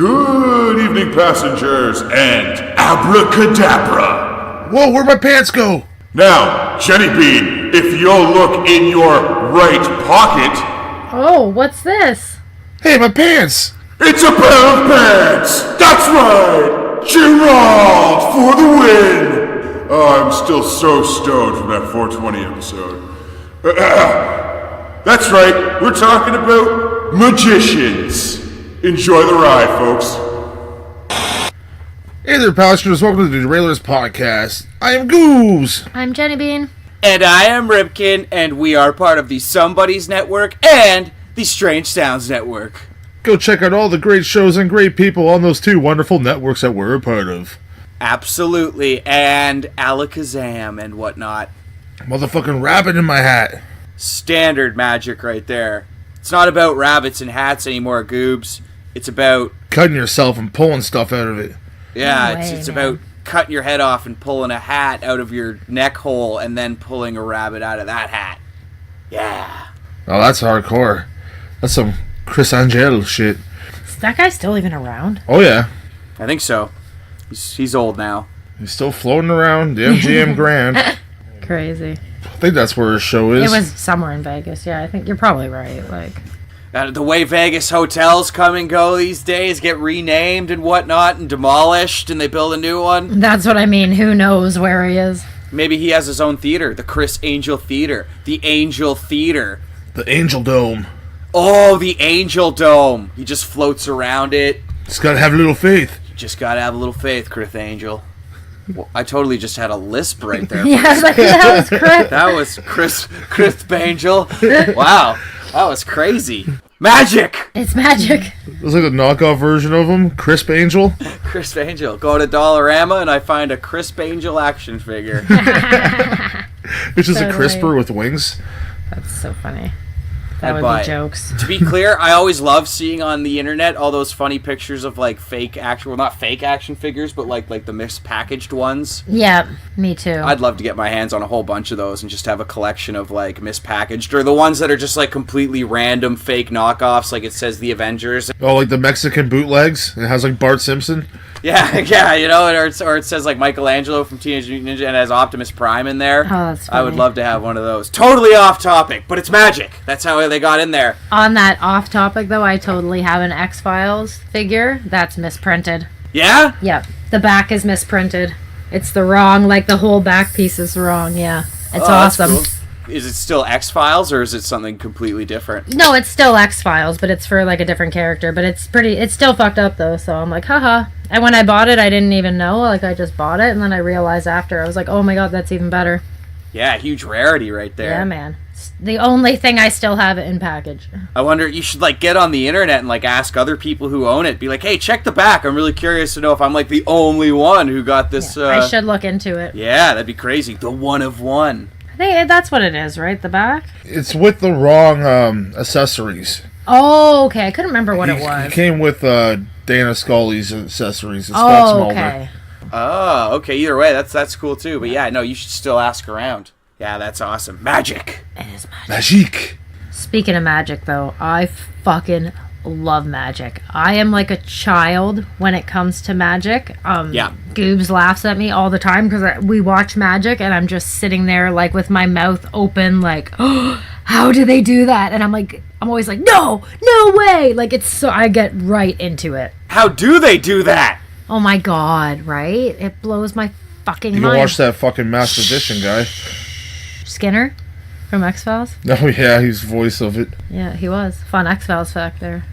Good evening, passengers, and abracadabra. Whoa, where'd my pants go? Now, Jenny Bean, if you'll look in your right pocket... Oh, what's this? Hey, my pants! It's a pair of pants! That's right! Gerald for the win! Oh, I'm still so stoned from that 420 episode. That's right, we're talking about magicians. Enjoy the ride, folks. Hey there, passengers. Welcome to the DeRailers podcast. I am Goose. I'm Jenny Bean. And I am Ripkin, and we are part of the SomeBuddies Network and the Strange Sounds Network. Go check out all the great shows and great people on those two wonderful networks that we're a part of. Absolutely, and Alakazam and whatnot. Motherfucking rabbit in my hat. Standard magic right there. It's not about rabbits and hats anymore, Goobs. It's about... cutting yourself and pulling stuff out of it. Yeah, No way, it's man. about cutting your head off and pulling a hat out of your neck hole and then pulling a rabbit out of that hat. Yeah. Oh, that's hardcore. That's some Chris Angel shit. Is that guy still even around? Oh, yeah. I think so. He's old now. He's still floating around the MGM Grand. Crazy. I think that's where his show is. It was somewhere in Vegas. Yeah, I think you're probably right. Like, The way Vegas hotels come and go these days, get renamed and whatnot and demolished and they build a new one. that's what I mean. Who knows where he is? Maybe he has his own theater, the Chris Angel Theater. The Angel Theater. The Angel Dome. Oh, the Angel Dome. He just floats around it. Just gotta have a little faith. You just gotta have a little faith, Chris Angel. Well, I totally just had a lisp right there. Yeah, I was like, that was Chris. That was Chris Angel. Wow, that was crazy. Magic! It's magic. It was like a knockoff version of him. Crisp Angel. Crisp Angel. Go to Dollarama and I find a Crisp Angel action figure. It's just a Totally. crisper with wings. That's so funny. That I'd would buy be it. jokes. To be clear, I always love seeing on the internet all those funny pictures of like fake action, well, not fake action figures, but like the mispackaged ones. Yeah, me too. I'd love to get my hands on a whole bunch of those and just have a collection of like mispackaged, or the ones that are just like completely random fake knockoffs, like it says the Avengers. Oh, like the Mexican bootlegs? It has like Bart Simpson? Yeah, you know, or it says like Michelangelo from Teenage Mutant Ninja and has Optimus Prime in there. Oh, that's I would funny. love to have one of those. Totally off topic, but it's magic. That's how they got in there. On that off topic, though, I totally have an X-Files figure that's misprinted. Yeah? Yep. The back is misprinted. It's the wrong, like the whole back piece is wrong, yeah. It's That's awesome. cool. Is it still X-Files, or is it something completely different? No, it's still X-Files, but it's for like a different character. But it's still fucked up though, so I'm like, haha. And when I bought it, I didn't even know. Like, I just bought it, and then I realized after, I was like, oh my god, that's even better. Yeah, huge rarity right there. Yeah, man. It's the only thing I still have it in package. I wonder, you should like get on the internet and like ask other people who own it. Be like, hey, check the back. I'm really curious to know if I'm like the only one who got this. I should look into it. Yeah, that'd be crazy. The one of one. I think that's what it is, right? The back? It's with the wrong accessories. Oh, okay. I couldn't remember what it It was. came with Dana Scully's accessories. It's Scott Oh, Smolder. okay. Oh, okay. Either way, that's cool too. But yeah, no, you should still ask around. Yeah, that's awesome. Magic. It is magic. Magique. Speaking of magic, though, I fucking love magic. I am like a child when it comes to magic. Yeah. Goobs laughs at me all the time because we watch magic and I'm just sitting there like with my mouth open like, oh, how do they do that? And I'm always like, no way. Like, it's so, I get right into it. How do they do that? Oh my god, right? It blows my fucking You mind. can watch that fucking Master Edition guy. Skinner from X-Files? Oh yeah, he's voice of it. Yeah, he was. Fun X-Files fact there.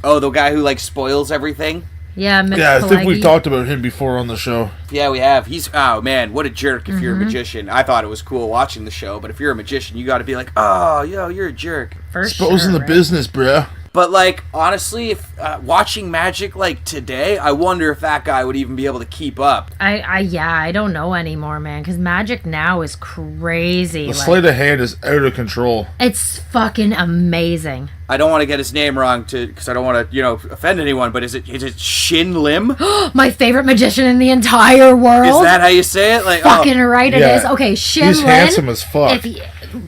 Oh, the guy who like spoils everything. Yeah, Mick Yeah, I think we've Pileggi. talked about him before on the show. Yeah, we have. He's oh man, what a jerk! If you're a magician, I thought it was cool watching the show, but if you're a magician, you got to be like, oh, yo, you're a jerk. For Exposing sure, the right? business, bruh. But like honestly, if watching magic like today, I wonder if that guy would even be able to keep up. I don't know anymore, man, because magic now is crazy. The Like, sleight of hand is out of control. it's fucking amazing. I don't want to get his name wrong because I don't want to offend anyone. But is it Shin Lim? My favorite magician in the entire world. Is that how you say it? Like fucking right? It Yeah. is. Okay, Shin He's Lin. handsome as fuck.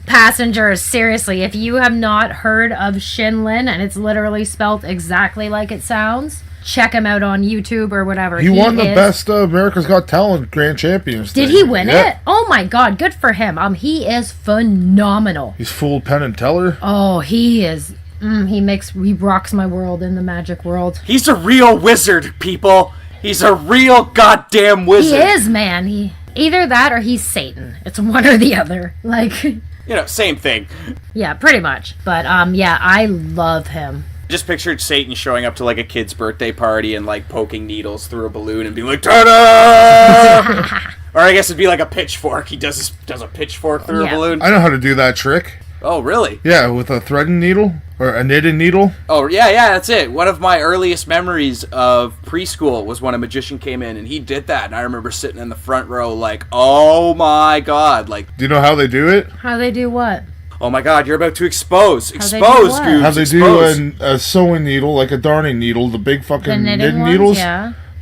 Passengers, seriously, if you have not heard of Shin Lin, and it's literally spelt exactly like it sounds, check him out on YouTube or whatever. He won the best America's Got Talent Grand Champions. Did he win it? Oh my God, good for him. He is phenomenal. He's fooled Penn and Teller. Oh, he is. He rocks my world in the magic world. He's a real wizard, people. He's a real goddamn wizard. He is, man. Either that or he's Satan. It's one or the other. Like, you know, same thing. Yeah, pretty much. But yeah, I love him. Just pictured Satan showing up to like a kid's birthday party and like poking needles through a balloon and being like, ta-da! Or I guess it'd be like a pitchfork. He does a pitchfork through a balloon. I know how to do that trick. Oh, really? Yeah, with a threading needle or a knitting needle. Oh, yeah, that's it. One of my earliest memories of preschool was when a magician came in and he did that. And I remember sitting in the front row like, oh my God. Like, do you know how they do it? How they do what? Oh my God, you're about to expose. Goobs. How they do a sewing needle, like a darning needle, the big fucking knitting needles,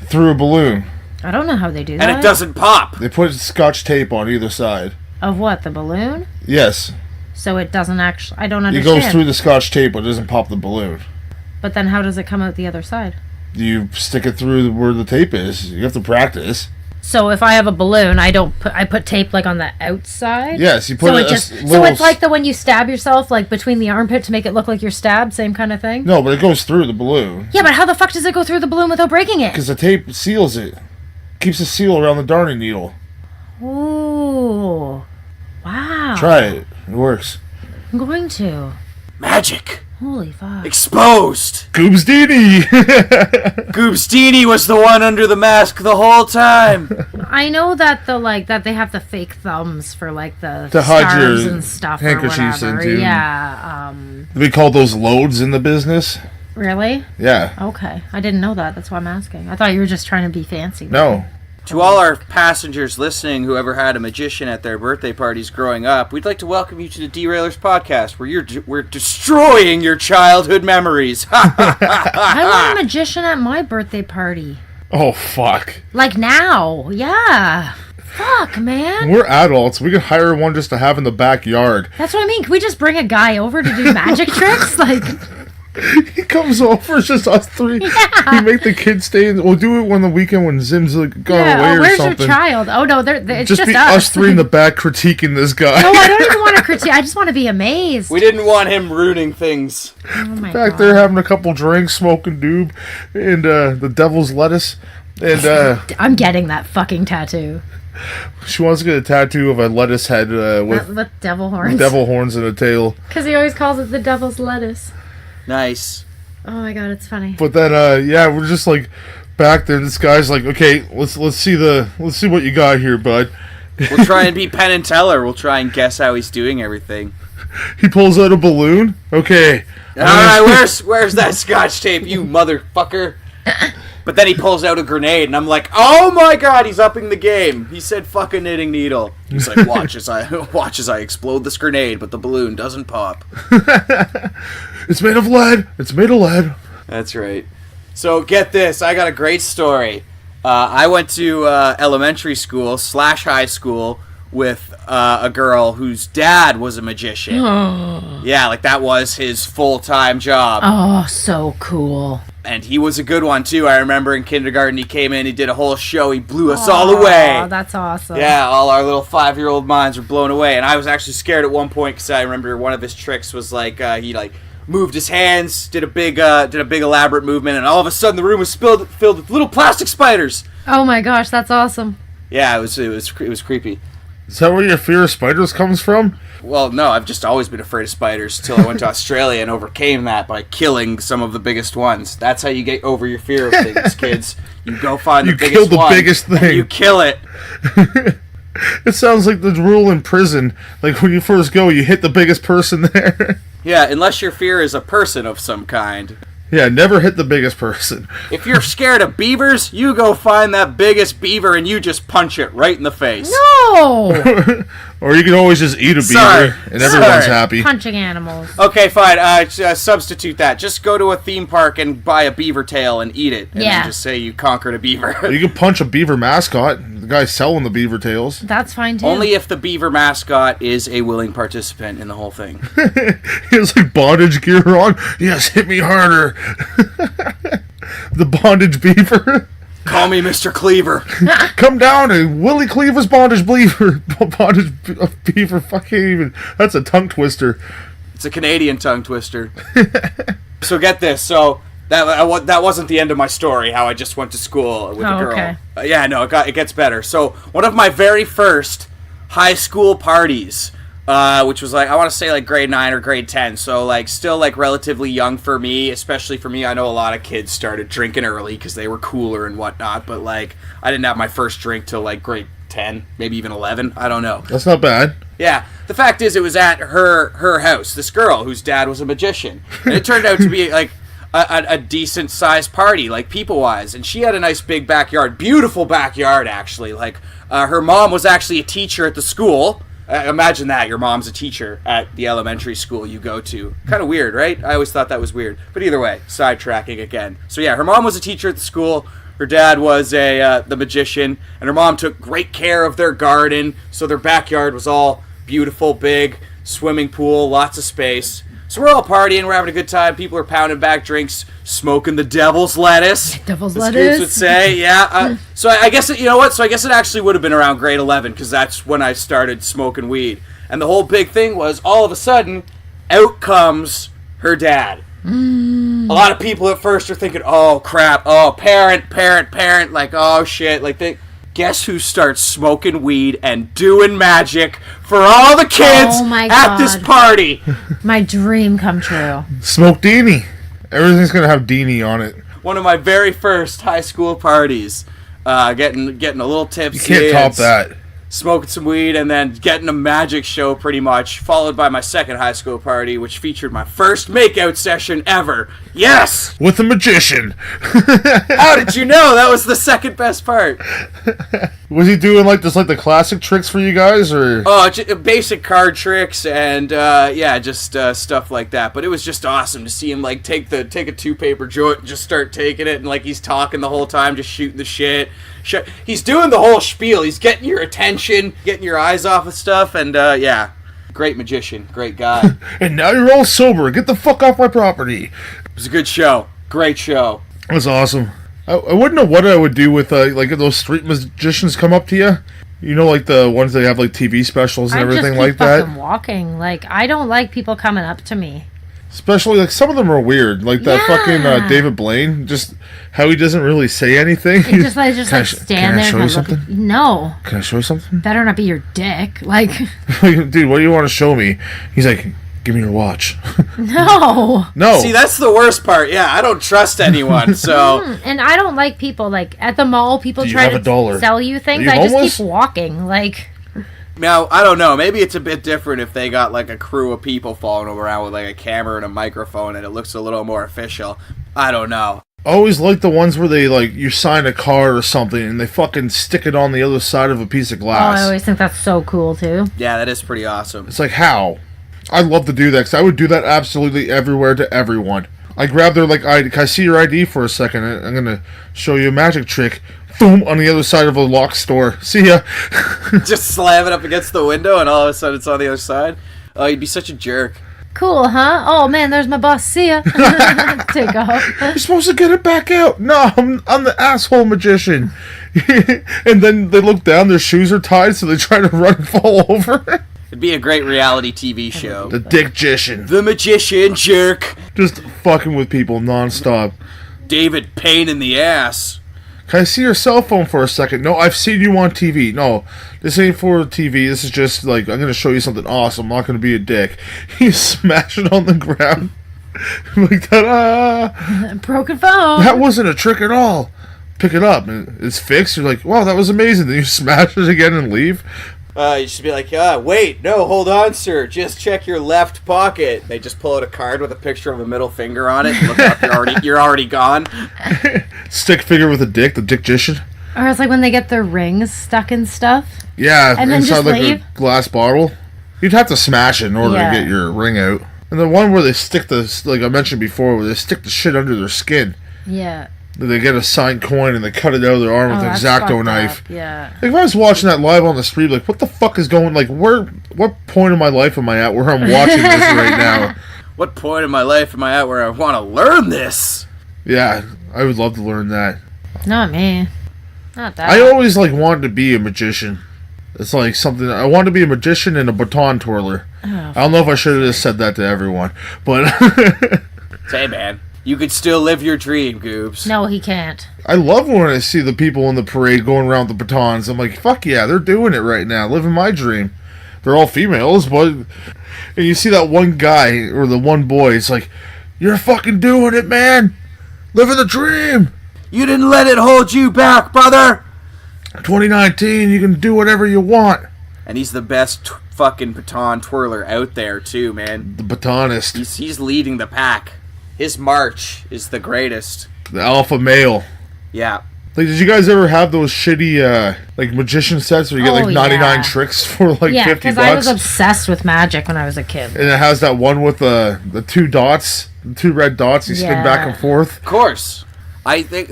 through a balloon. I don't know how they do that. And it doesn't pop. They put Scotch tape on either side. Of what, the balloon? Yes. So it doesn't actually... I don't understand. It goes through the Scotch tape, but it doesn't pop the balloon. But then how does it come out the other side? You stick it through where the tape is. You have to practice. So if I have a balloon, I put tape like on the outside? Yes, you put So it's like when you stab yourself like between the armpit to make it look like you're stabbed, same kind of thing? No, but it goes through the balloon. Yeah, but how the fuck does it go through the balloon without breaking it? Because the tape seals it. Keeps a seal around the darning needle. Ooh. Wow. Try it. It works. I'm going to. Magic. Holy fuck. Exposed. Goobsdini. Goobsdini was the one under the mask the whole time. I know that that they have the fake thumbs for like the to hide stars your and stuff handkerchiefs or whatever. into. Yeah. We call those loads in the business. Really? Yeah. Okay. I didn't know that. That's why I'm asking. I thought you were just trying to be fancy. No. To all our passengers listening who ever had a magician at their birthday parties growing up, we'd like to welcome you to the DeRailers podcast, where we're destroying your childhood memories. I want a magician at my birthday party. Oh, fuck. Like now. Yeah. Fuck, man. We're adults. We could hire one just to have in the backyard. That's what I mean. Can we just bring a guy over to do magic tricks? Like... He comes over, it's just us three. Yeah. We make the kids stay. We'll do it on the weekend when Zim's gone away or where's something. Your child? Oh no, it's just be us. us three in the back critiquing this guy. No, I don't even want to critique. I just want to be amazed. We didn't want him ruining things. Oh my Back God. there having a couple drinks, smoking doob, and the devil's lettuce. And I'm getting that fucking tattoo. She wants to get a tattoo of a lettuce head with devil horns. Devil horns and a tail. Because he always calls it the devil's lettuce. Nice. Oh my God, it's funny. But then, we're just like back there. And this guy's like, okay, let's see what you got here, bud. We'll try and be Penn and Teller. We'll try and guess how he's doing everything. He pulls out a balloon. Okay. All right, where's that Scotch tape, you motherfucker? But then he pulls out a grenade, and I'm like, oh my God, he's upping the game. He said, "Fuck a knitting needle." He's like, watch as I explode this grenade, but the balloon doesn't pop. It's made of lead. It's made of lead. That's right. So get this, I got a great story. I went to elementary school / high school with a girl whose dad was a magician. Yeah, like that was his full-time job. Oh, so cool. And he was a good one, too. I remember in kindergarten, he came in, he did a whole show, he blew us all away. Oh, that's awesome. Yeah, all our little 5-year-old minds were blown away. And I was actually scared at one point, because I remember one of his tricks was like, he like moved his hands, did a big elaborate movement, and all of a sudden the room was filled with little plastic spiders. Oh my gosh, that's awesome. Yeah, it was creepy. Is that where your fear of spiders comes from? Well, no, I've just always been afraid of spiders until I went to Australia and overcame that by killing some of the biggest ones. That's how you get over your fear of things, kids. You go find the biggest one. You kill the biggest thing. And you kill it. It sounds like the rule in prison. Like when you first go, you hit the biggest person there. Yeah, unless your fear is a person of some kind. Yeah, never hit the biggest person. If you're scared of beavers, you go find that biggest beaver and you just punch it right in the face. No! Or you can always just eat a beaver and everyone's happy. Punching animals. Okay, fine. Substitute that. Just go to a theme park and buy a beaver tail and eat it. And then just say you conquered a beaver. You can punch a beaver mascot. The guy's selling the beaver tails. That's fine, too. Only if the beaver mascot is a willing participant in the whole thing. He has like bondage gear on. Yes, hit me harder. The bondage beaver. Call me Mr. Cleaver. Come down and Willie Cleaver's bondage beaver. Bondage beaver. Fucking even. That's a tongue twister. It's a Canadian tongue twister. So get this. So that wasn't the end of my story. How I just went to school with a girl. Okay. Yeah, no, it gets better. So one of my very first high school parties, which was like, I want to say like grade 9 or grade 10. So like still like relatively young for me, especially for me. I know a lot of kids started drinking early because they were cooler and whatnot. But like I didn't have my first drink till like grade 10, maybe even 11. I don't know. That's not bad. Yeah, the fact is, it was at her house. This girl whose dad was a magician, and it turned out to be like a decent sized party, like people wise. And she had a nice big backyard, beautiful backyard actually. Like her mom was actually a teacher at the school. Imagine that, your mom's a teacher at the elementary school you go to. Kind of weird, right? I always thought that was weird. But either way, sidetracking again. So yeah, her mom was a teacher at the school. Her dad was the magician, and her mom took great care of their garden. So their backyard was all beautiful, big, swimming pool, lots of space. So we're all partying, we're having a good time. People are pounding back drinks, smoking the devil's lettuce. Devil's the lettuce. Scoops would say, yeah. So I guess, you know what? So I guess it actually would have been around grade 11, because that's when I started smoking weed. And the whole big thing was, all of a sudden, out comes her dad. A lot of people at first are thinking, oh, crap, oh, parent, like, oh, shit, like, guess who starts smoking weed and doing magic for all the kids at this party? My dream come true. Smoke Deanie. Everything's gonna have Deanie on it. One of my very first high school parties. Getting a little tipsy. You can't top that. Smoking some weed and then getting a magic show pretty much, followed by my second high school party, which featured my first makeout session ever. Yes! With a magician. How did you know? That was the second best part. Was he doing like the classic tricks for you guys, or? Oh, basic card tricks and just stuff like that. But it was just awesome to see him like take a 2-paper joint and just start taking it, and like he's talking the whole time, just shooting the shit. He's doing the whole spiel. He's getting your attention, getting your eyes off of stuff, and great magician, great guy. And now you're all sober. Get the fuck off my property. It was a good show. Great show. It was awesome. I wouldn't know what I would do with like if those street magicians come up to you. You know, like the ones that have like TV specials and everything like that. I'm walking. Like I don't like people coming up to me. Especially like some of them are weird. Like that fucking David Blaine. Just how he doesn't really say anything. He just stand there. Can I show you something? No. Can I show you something? Better not be your dick. Like. Dude, what do you want to show me? He's like, give me your watch. No. No. See, that's the worst part. Yeah, I don't trust anyone, so. And I don't like people, like, at the mall, people Do you try have to a dollar? sell you things. Are you I just homeless? keep walking, like. Now, I don't know. Maybe it's a bit different if they got, like, a crew of people following around with, like, a camera and a microphone and it looks a little more official. I don't know. I always like the ones where they, like, you sign a card or something and they fucking stick it on the other side of a piece of glass. Oh, I always think that's so cool, too. Yeah, that is pretty awesome. It's like, how? I'd love to do that, because I would do that absolutely everywhere to everyone. I grab their, like, ID. Can I see your ID for a second? I'm going to show you a magic trick. Boom, on the other side of a locked store. See ya. Just slam it up against the window and all of a sudden it's on the other side. Oh, you'd be such a jerk. Cool, huh? Oh, man, there's my boss. See ya. Take off. You're supposed to get it back out. No, I'm the asshole magician. And then they look down, their shoes are tied, so they try to run and fall over. It'd be a great reality TV show. The Dick-gician. The magician jerk. Just fucking with people nonstop. David Payne in the ass. Can I see your cell phone for a second? No, I've seen you on TV. No, this ain't for TV. This is just like, I'm going to show you something awesome. I'm not going to be a dick. You smash it on the ground. Like, ta-da! Broken phone. That wasn't a trick at all. Pick it up. And it's fixed. You're like, wow, that was amazing. Then you smash it again and leave. You should be like, wait, no, hold on, sir. Just check your left pocket. They just pull out a card with a picture of a middle finger on it. Look up, you're already gone. Stick figure with a dick, the Dick-gician. Or it's like when they get their rings stuck in stuff. Yeah, and then inside just like leave. a glass bottle. You'd have to smash it in order to get your ring out. And the one where they stick the, like I mentioned before, where they stick the shit under their skin. Yeah. They get a signed coin and they cut it out of their arm with an X-Acto knife. Yeah. Like if I was watching that live on the street, like what the fuck is going? Like what point in my life am I at where I'm watching this right now? What point in my life am I at where I want to learn this? Yeah, I would love to learn that. Not me. Not that. I always wanted to be a magician. It's something I wanted to be a magician and a baton twirler. I don't know if I should have just said that to everyone, but Say, man, you could still live your dream, Goobs. No, he can't. I love when I see the people in the parade going around with the batons. I'm like, fuck yeah, they're doing it right now, living my dream. They're all females, but and you see that one guy or the one boy. It's like, you're fucking doing it, man. Living the dream. You didn't let it hold you back, brother. 2019, you can do whatever you want. And he's the best fucking baton twirler out there, too, man. The batonist. He's leading the pack. His march is the greatest. The alpha male. Yeah. Did you guys ever have those shitty, magician sets where you get, 99 tricks for, yeah, 50 because bucks? I was obsessed with magic when I was a kid. And it has that one with the two dots, the two red dots, you spin back and forth. Of course.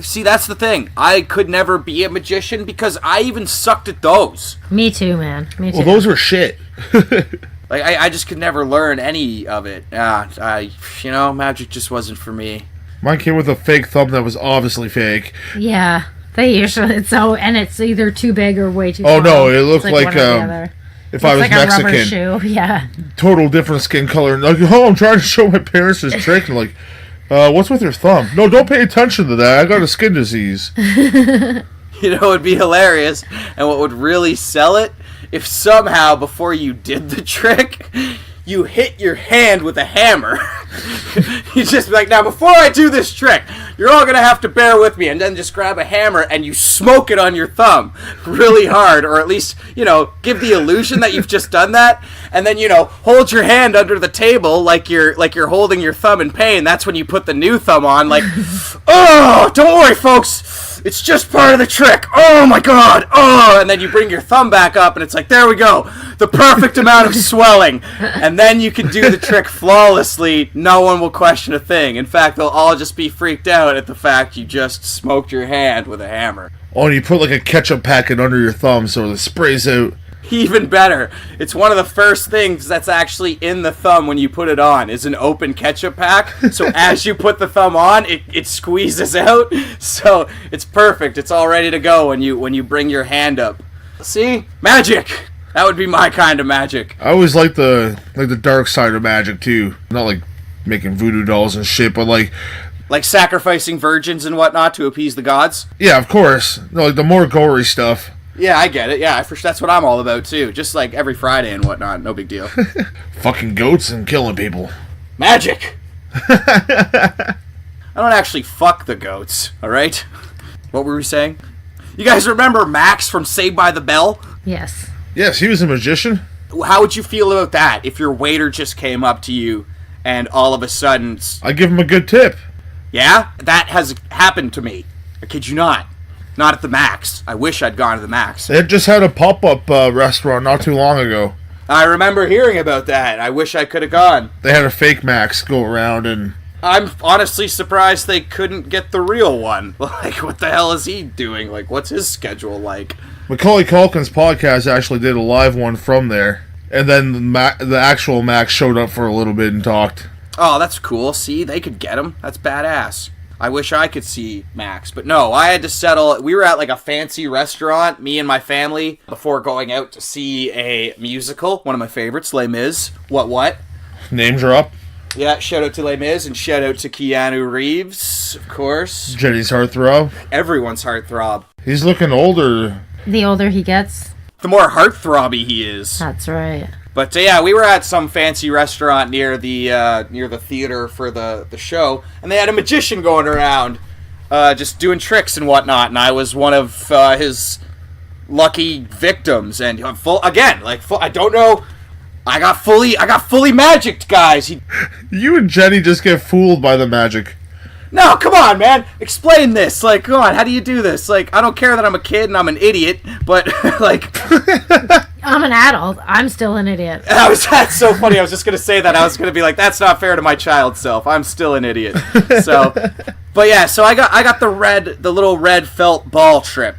See, that's the thing. I could never be a magician because I even sucked at those. Me too, man. Me too. Well, those were shit. I just could never learn any of it. Magic just wasn't for me. Mine came with a fake thumb that was obviously fake. Yeah. They usually, and it's either too big or way too small. Oh, no, it looked It's like one or the other. if I was like Mexican. A rubber shoe. Yeah. Total different skin color. And I'm trying to show my parents this trick. And what's with your thumb? No, don't pay attention to that. I got a skin disease. You know, it'd be hilarious, and what would really sell it, if somehow, before you did the trick, you hit your hand with a hammer. You just be like, now, before I do this trick, you're all going to have to bear with me, and then just grab a hammer, and you smoke it on your thumb really hard, or at least, give the illusion that you've just done that, and then, hold your hand under the table like you're holding your thumb in pain. That's when you put the new thumb on, oh, don't worry, folks. It's just part of the trick. Oh, my God. Oh, and then you bring your thumb back up, and it's like, there we go. The perfect amount of swelling. And then you can do the trick flawlessly. No one will question a thing. In fact, they'll all just be freaked out at the fact you just smoked your hand with a hammer. Oh, and you put a ketchup packet under your thumb so it sprays out. Even better. It's one of the first things that's actually in the thumb when you put it on is an open ketchup pack. So as you put the thumb on, it squeezes out. So it's perfect. It's all ready to go when you bring your hand up. See? Magic! That would be my kind of magic. I always like the dark side of magic too. Not making voodoo dolls and shit, but like sacrificing virgins and whatnot to appease the gods? Yeah, of course. No, the more gory stuff. Yeah, I get it. Yeah, that's what I'm all about, too. Just like every Friday and whatnot. No big deal. Fucking goats and killing people. Magic! I don't actually fuck the goats, alright? What were we saying? You guys remember Max from Saved by the Bell? Yes. Yes, he was a magician. How would you feel about that if your waiter just came up to you and all of a sudden... I'd give him a good tip. Yeah? That has happened to me. I kid you not. Not at the Max. I wish I'd gone to the Max. They just had a pop-up restaurant not too long ago. I remember hearing about that. I wish I could have gone. They had a fake Max go around and... I'm honestly surprised they couldn't get the real one. What the hell is he doing? What's his schedule like? Macaulay Culkin's podcast actually did a live one from there. And then the actual Max showed up for a little bit and talked. Oh, that's cool. See, they could get him. That's badass. I wish I could see Max, but no, I had to settle. We were at a fancy restaurant, me and my family, before going out to see a musical. One of my favorites, Les Mis. What? Name drop. Yeah, shout out to Les Mis and shout out to Keanu Reeves, of course. Jenny's heartthrob. Everyone's heartthrob. He's looking older. The older he gets, the more heartthrobby he is. That's right. But yeah, we were at some fancy restaurant near the theater for the show, and they had a magician going around, just doing tricks and whatnot, and I was one of his lucky victims. And I don't know, I got fully magicked, guys. You and Jenny just get fooled by the magic. No, come on, man. Explain this. Come on, how do you do this? I don't care that I'm a kid and I'm an idiot, but, I'm an adult. I'm still an idiot. That's so funny. I was just going to say that. I was going to be like, that's not fair to my child self. I'm still an idiot. So, but yeah, so I got the little red felt ball trick.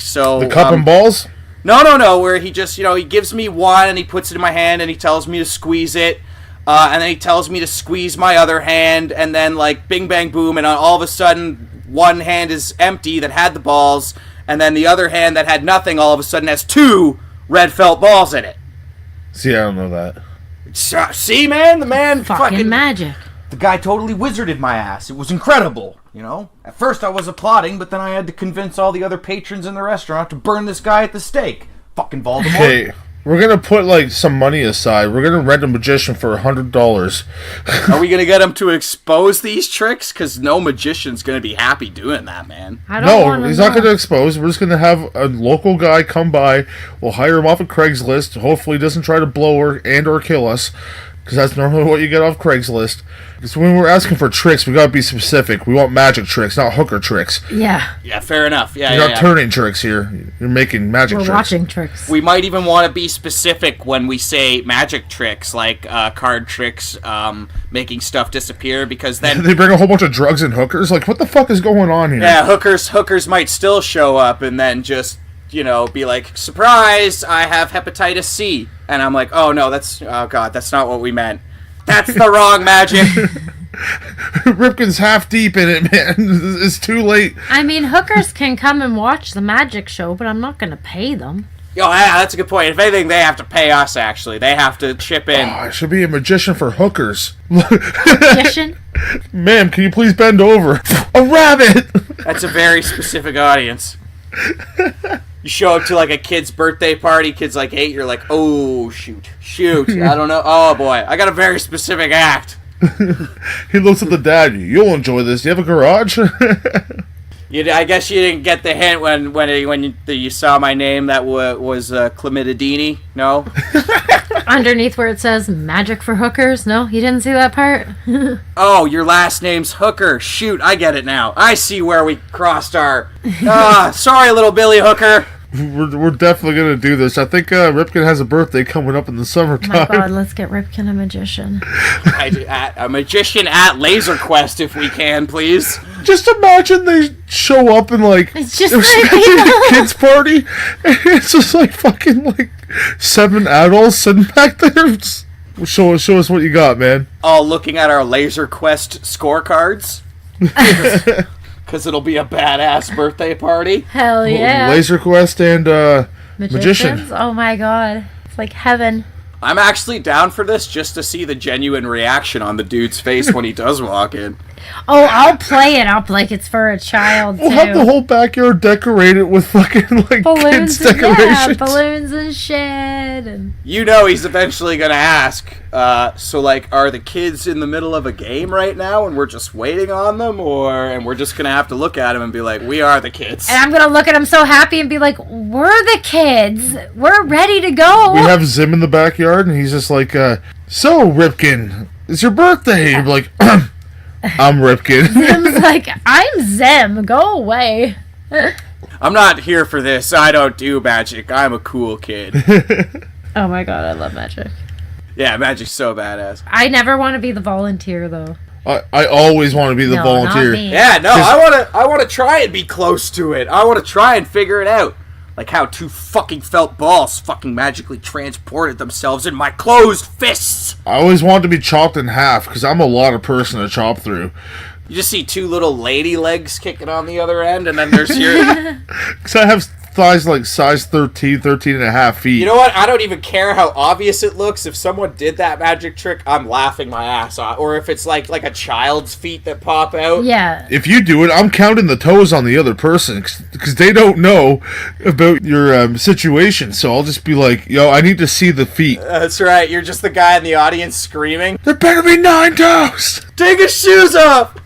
So the cup and balls? No, where he just, he gives me one and he puts it in my hand and he tells me to squeeze it. and then he tells me to squeeze my other hand, and then like bing bang boom, and all of a sudden one hand is empty that had the balls, and then the other hand that had nothing all of a sudden has 2 red felt balls in it. See, I don't know that. See, man, the man Fucking magic. The guy totally wizarded my ass. It was incredible, you know? At first I was applauding, but then I had to convince all the other patrons in the restaurant to burn this guy at the stake. Fucking Voldemort. Okay, we're gonna put like some money aside. We're gonna rent a magician for $100. Are we gonna get him to expose these tricks? Because no magician's gonna be happy doing that, man. I don't want No, to he's not gonna expose. We're just gonna have a local guy come by. We'll hire him off of Craigslist. Hopefully, he doesn't try to blow her and or kill us, because that's normally what you get off Craigslist. Because when we're asking for tricks, we gotta be specific. We want magic tricks, not hooker tricks. Yeah. Yeah, fair enough. Yeah, You're not turning tricks here. You're making magic We're tricks. watching tricks. We might even want to be specific when we say magic tricks, like card tricks, making stuff disappear, because then... They bring a whole bunch of drugs and hookers? Like, what the fuck is going on here? Yeah, hookers might still show up and then just, you know, be like, surprise, I have hepatitis C. And I'm like, oh no, oh god, that's not what we meant. That's the wrong magic. Ripken's half deep in it, man. It's too late. I mean, hookers can come and watch the magic show, but I'm not going to pay them. Yo, yeah, that's a good point. If anything, they have to pay us, actually. They have to chip in. Oh, I should be a magician for hookers. Magician? Ma'am, can you please bend over? A rabbit! That's a very specific audience. You show up to like a kid's birthday party, kid's like 8, you're like, oh, shoot, I don't know, oh boy, I got a very specific act. He looks at the dad, you'll enjoy this, do you have a garage? I guess you didn't get the hint when you saw my name that was Chlamydidini, no? Underneath where it says magic for hookers? No, you didn't see that part? Oh, your last name's Hooker. Shoot, I get it now. I see where we crossed our... sorry, little Billy Hooker. We're definitely going to do this. I think Ripken has a birthday coming up in the summertime. My god, let's get Ripken a magician. A magician at Laser Quest, if we can, please. Just imagine they show up and like... It's just they're like expecting a kid's party, and it's just like fucking like 7 adults sitting back there. Show us what you got, man. All looking at our Laser Quest scorecards. Because it'll be a badass birthday party. Hell yeah. Laser Quest and magician. Magicians? Oh my god. It's like heaven. I'm actually down for this just to see the genuine reaction on the dude's face when he does walk in. Oh, I'll play it up like it's for a child, We'll too. have the whole backyard decorated with fucking like balloons kids decorations. balloons and shit. And... You know he's eventually going to ask, so like, are the kids in the middle of a game right now and we're just waiting on them? And we're just going to have to look at him and be like, we are the kids. And I'm going to look at him so happy and be like, we're the kids. We're ready to go. We have Zim in the backyard, and he's just like, so, Ripken, it's your birthday. You'd be like, I'm Ripken. Zim's like, I'm Zim. Go away. I'm not here for this. I don't do magic. I'm a cool kid. Oh my god, I love magic. Yeah, magic's so badass. I never want to be the volunteer, though. I always want to be the No, volunteer. not me. Yeah, no, I want to try and be close to it. I want to try and figure it out. Like how 2 fucking felt balls fucking magically transported themselves in my closed fists. I always want to be chopped in half, because I'm a lot of person to chop through. You just see 2 little lady legs kicking on the other end, and then there's your... Because I have thighs like size 13 and a half feet. You know what? I don't even care how obvious it looks. If someone did that magic trick, I'm laughing my ass off. Or if it's like a child's feet that pop out. Yeah. If you do it, I'm counting the toes on the other person, because they don't know about your situation. So I'll just be like, yo, I need to see the feet. That's right. You're just the guy in the audience screaming, There better be 9 toes! "Take his shoes off!"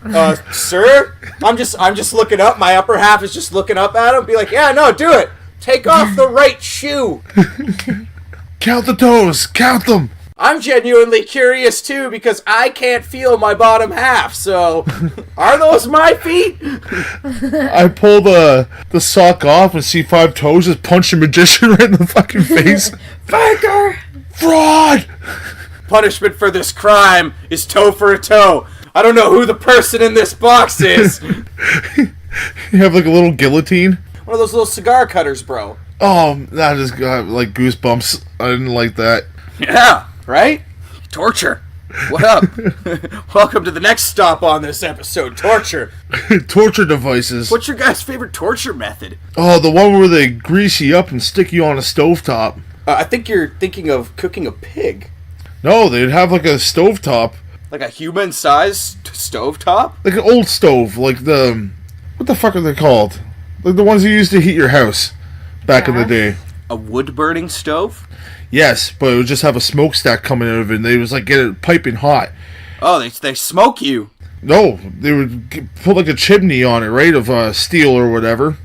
Sir? I'm just looking up. My upper half is just looking up at him. Be like, yeah, no, do it. Take off the right shoe. Count the toes! Count them! I'm genuinely curious, too, because I can't feel my bottom half, so... Are those my feet? I pull the sock off and see 5 toes, just punch the magician right in the fucking face. Faker! Fraud! Punishment for this crime is toe for a toe. I don't know who the person in this box is. You have like a little guillotine. One of those little cigar cutters, bro. Oh, that just got like goosebumps. I didn't like that. Yeah, right? Torture. What up? Welcome to the next stop on this episode, torture. Torture devices. What's your guys' favorite torture method? Oh, the one where they grease you up and stick you on a stovetop. I think you're thinking of cooking a pig. No, they'd have like a stovetop. Like a human-sized stovetop? Like an old stove. Like the... What the fuck are they called? Like the ones you used to heat your house back in the day. A wood-burning stove? Yes, but it would just have a smokestack coming out of it, and they was like get it piping hot. Oh, they smoke you. No, they would put like a chimney on it, right, of steel or whatever,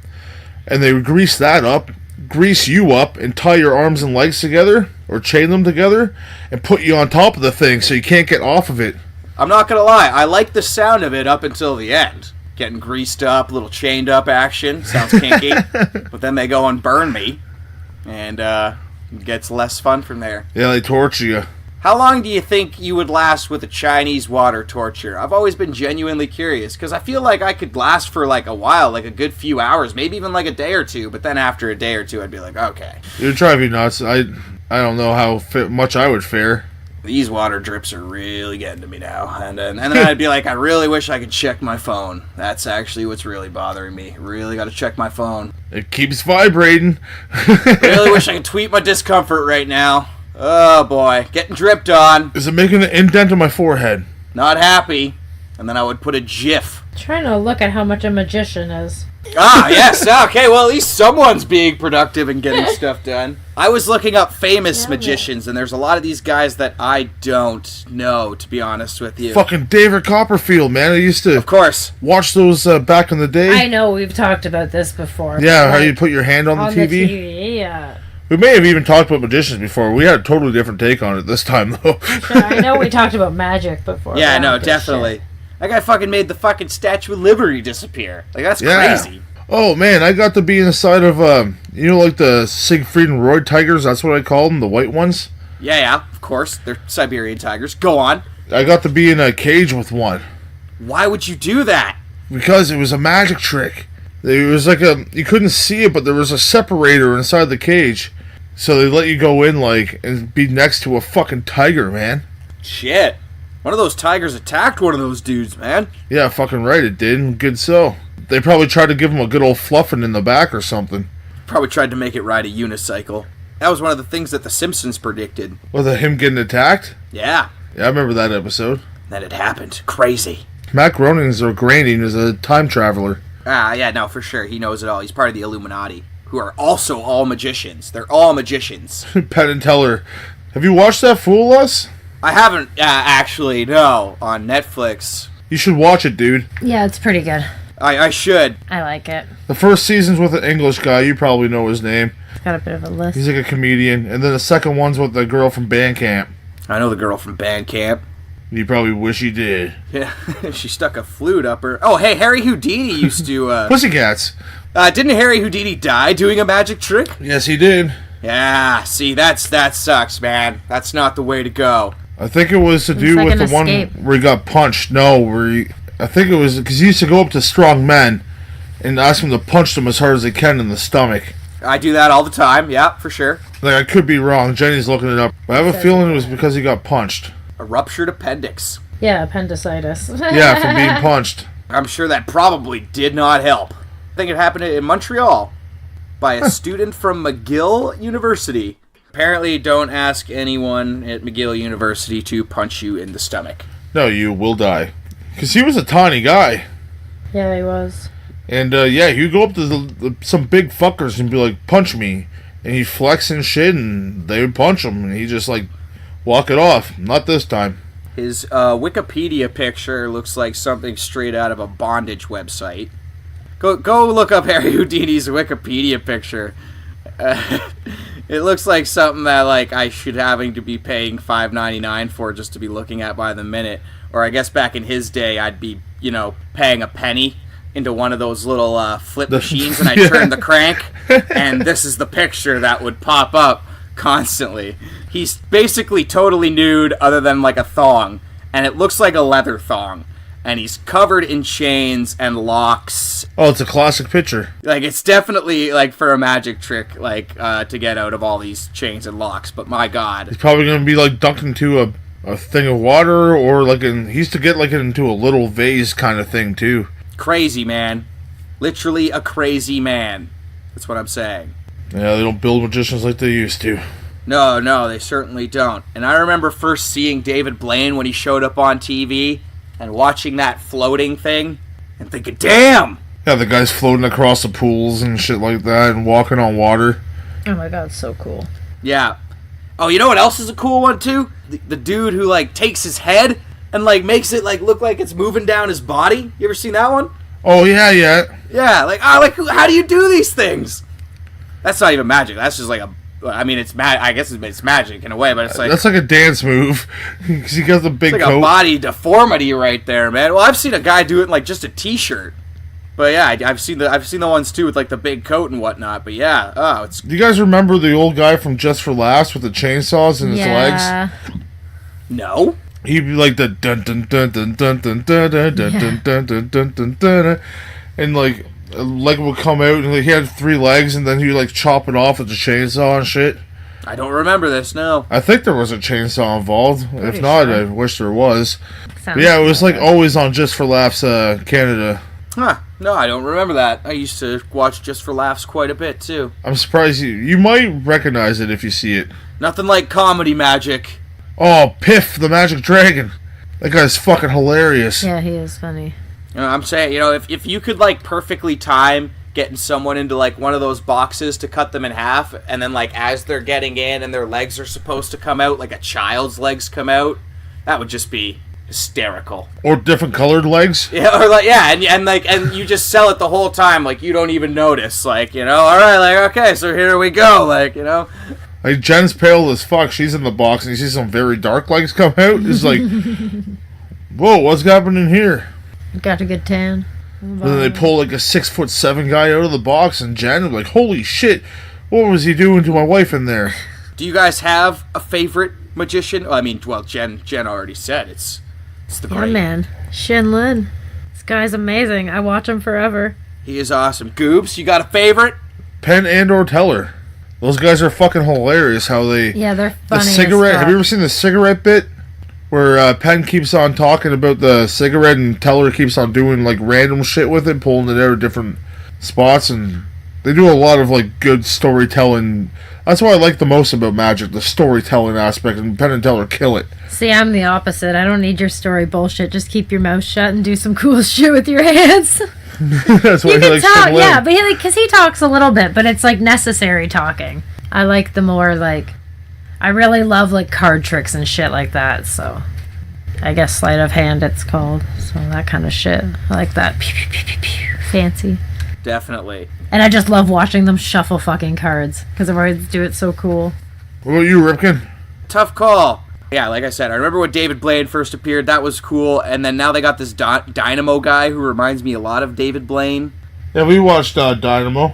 and they would grease that up, grease you up, and tie your arms and legs together, or chain them together, and put you on top of the thing so you can't get off of it. I'm not gonna lie, I like the sound of it up until the end. Getting greased up, little chained up action, sounds kinky, but then they go and burn me, and it gets less fun from there. Yeah, they torture you. How long do you think you would last with a Chinese water torture? I've always been genuinely curious, because I feel like I could last for like a while, like a good few hours, maybe even like a day or two, but then after a day or two I'd be like, okay. It would drive you nuts. I don't know how much I would fare. These water drips are really getting to me now. And then I'd be like, I really wish I could check my phone. That's actually what's really bothering me. Really got to check my phone. It keeps vibrating. Really wish I could tweet my discomfort right now. Oh boy, getting dripped on. Is it making an indent on my forehead? Not happy. And then I would put a GIF. Trying to look at how much a magician is. Ah, yes. Okay, well, at least someone's being productive and getting stuff done. I was looking up famous magicians, and there's a lot of these guys that I don't know, to be honest with you. Fucking David Copperfield, man. I used to Of course. watch those back in the day. I know, we've talked about this before. Yeah, how you put your hand on the TV. The TV, yeah. We may have even talked about magicians before. We had a totally different take on it this time, though. Sure, I know we talked about magic before. Yeah, but I no, don't give a definitely. shit. That guy fucking made the fucking Statue of Liberty disappear. Like, that's crazy. Oh, man, I got to be inside of, like the Siegfried and Roy tigers? That's what I call them, the white ones? Yeah, of course. They're Siberian tigers. Go on. I got to be in a cage with one. Why would you do that? Because it was a magic trick. It was like you couldn't see it, but there was a separator inside the cage. So they let you go in, and be next to a fucking tiger, man. Shit. One of those tigers attacked one of those dudes, man. Yeah, fucking right, it did, and good so. They probably tried to give him a good old fluffing in the back or something. Probably tried to make it ride a unicycle. That was one of the things that The Simpsons predicted. Was it him getting attacked? Yeah. Yeah, I remember that episode. Then it happened. Crazy. Matt Groening's a time traveler. Ah, yeah, no, for sure. He knows it all. He's part of the Illuminati, who are also all magicians. They're all magicians. Penn and Teller. Have you watched that Fool Us? I haven't, actually, no, on Netflix. You should watch it, dude. Yeah, it's pretty good. I should. I like it. The first season's with an English guy. You probably know his name. It's got a bit of a list. He's like a comedian. And then the second one's with the girl from Bandcamp. I know the girl from Bandcamp. You probably wish you did. Yeah, she stuck a flute up her... Oh, hey, Harry Houdini used to, Pussycats. Didn't Harry Houdini die doing a magic trick? Yes, he did. Yeah, see, that sucks, man. That's not the way to go. I think it was to do like with an the one escape. where he got punched. No, I think it was because he used to go up to strong men and ask them to punch them as hard as they can in the stomach. I do that all the time, yeah, for sure. Like, I could be wrong. Jenny's looking it up. But I have a feeling it was because he got punched. A ruptured appendix. Yeah, appendicitis. Yeah, from being punched. I'm sure that probably did not help. I think it happened in Montreal by a student from McGill University. Apparently, don't ask anyone at McGill University to punch you in the stomach. No, you will die. Because he was a tiny guy. Yeah, he was. And, yeah, he'd go up to some big fuckers and be like, punch me. And he'd flex and shit, and they would punch him. And he'd just, walk it off. Not this time. His Wikipedia picture looks like something straight out of a bondage website. Go look up Harry Houdini's Wikipedia picture. It looks like something that I should having to be paying $5.99 for just to be looking at by the minute. Or I guess back in his day, I'd be paying a penny into one of those little flip machines, and I'd turn the crank, and this is the picture that would pop up constantly. He's basically totally nude, other than a thong, and it looks like a leather thong. And he's covered in chains and locks. Oh, it's a classic picture. It's definitely, for a magic trick, to get out of all these chains and locks. But my God. He's probably going to be, dunked into a thing of water, or like he used to get like into a little vase kind of thing too. Crazy man. Literally a crazy man. That's what I'm saying. Yeah, they don't build magicians like they used to. No, they certainly don't. And I remember first seeing David Blaine when he showed up on TV and watching that floating thing and thinking, damn! Yeah, the guys floating across the pools and shit like that and walking on water. Oh my god, so cool. Yeah. Oh, you know what else is a cool one too? The dude who like takes his head and like makes it like look like it's moving down his body. You ever seen that one? Oh yeah. Yeah, like how do you do these things? That's not even magic. That's just like it's I guess it's magic in a way, but it's like that's like a dance move because he got the big it's like coat. a body deformity right there, man. Well, I've seen a guy do it in like just a t-shirt. But yeah, I've seen the ones too with like the big coat and whatnot. But yeah, it's. Do you guys remember the old guy from Just for Laughs with the chainsaws in his legs? No. He'd be like the dun dun dun dun dun dun dun dun dun dun dun dun dun dun, and like a leg would come out and like, he had 3 legs and then he'd like chop it off with the chainsaw and shit. I don't remember this. No. I think there was a chainsaw involved. If not, I wish there was. But yeah, it was like familiar. always on Just for Laughs Canada. Huh. No, I don't remember that. I used to watch Just for Laughs quite a bit too. I'm surprised you might recognize it if you see it. Nothing like comedy magic. Oh, Piff, the Magic Dragon. That guy's fucking hilarious. Yeah, he is funny. I'm saying, if you could like perfectly time getting someone into like one of those boxes to cut them in half, and then like as they're getting in and their legs are supposed to come out, like a child's legs come out, that would just be hysterical. Or different colored legs. Yeah, or like and you just sell it the whole time, like you don't even notice, like all right, like okay, so here we go, like Like Jen's pale as fuck. She's in the box and you see some very dark legs come out. It's like, whoa, what's happening here? Got a good tan. And then they pull like a 6'7" guy out of the box, and Jen was like, holy shit, what was he doing to my wife in there? Do you guys have a favorite magician? I mean, well, Jen already said it's the Yeah, great. man. Shin Lin. This guy's amazing. I watch him forever. He is awesome. Goobs, you got a favorite? Penn and or Teller. Those guys are fucking hilarious. How they Yeah, they're the funny. cigarette. Have you ever seen the cigarette bit where Penn keeps on talking about the cigarette and Teller keeps on doing like random shit with it, pulling it out of different spots, and they do a lot of like good storytelling. That's what I like the most about magic, the storytelling aspect, and Penn and Teller kill it. See, I'm the opposite. I don't need your story bullshit. Just keep your mouth shut and do some cool shit with your hands. That's why You he can likes talk, to live. yeah, but because he talks a little bit, but it's like necessary talking. I like the more like, I really love like card tricks and shit like that. So, I guess sleight of hand it's called. So that kind of shit. I like that. Pew, pew, pew, pew, pew. Fancy. Definitely. And I just love watching them shuffle fucking cards because they always do it so cool. What about you, Ripken? Tough call. Yeah, like I said, I remember when David Blaine first appeared. That was cool. And then now they got this Dynamo guy who reminds me a lot of David Blaine. Yeah, we watched Dynamo.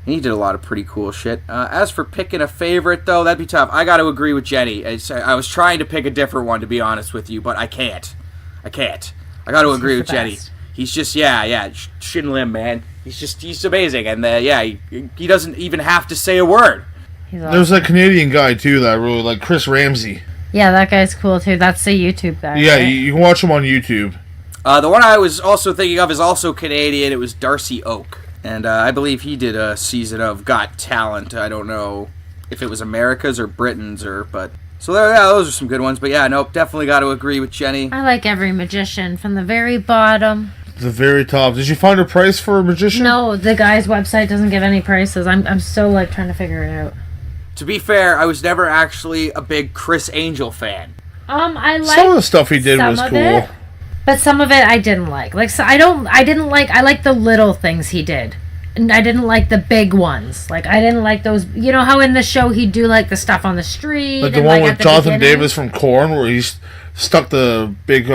And he did a lot of pretty cool shit. As for picking a favorite, though, that'd be tough. I got to agree with Jenny. I was trying to pick a different one, to be honest with you, but I can't. I got to agree with Jenny. best. He's just, Shin Lim, man. He's amazing. And, he doesn't even have to say a word. He's There's a Canadian guy, too, that I really like, Chris Ramsey. Yeah, that guy's cool too. That's the YouTube guy. Yeah, right? you can watch him on YouTube. The one I was also thinking of is also Canadian. It was Darcy Oak. And I believe he did a season of Got Talent. I don't know if it was America's or Britain's but... So those are some good ones. But yeah, nope, definitely got to agree with Jenny. I like every magician from the very bottom. The very top. Did you find a price for a magician? No, the guy's website doesn't give any prices. I'm still like trying to figure it out. To be fair, I was never actually a big Chris Angel fan. I like Some of the stuff he did some was of cool. it, but some of it I didn't like. Like so I like the little things he did. And I didn't like the big ones. Like I didn't like those. You know how in the show he'd do like the stuff on the street. Like the and, one at with the Jonathan beginning. Davis from Korn, where he stuck the big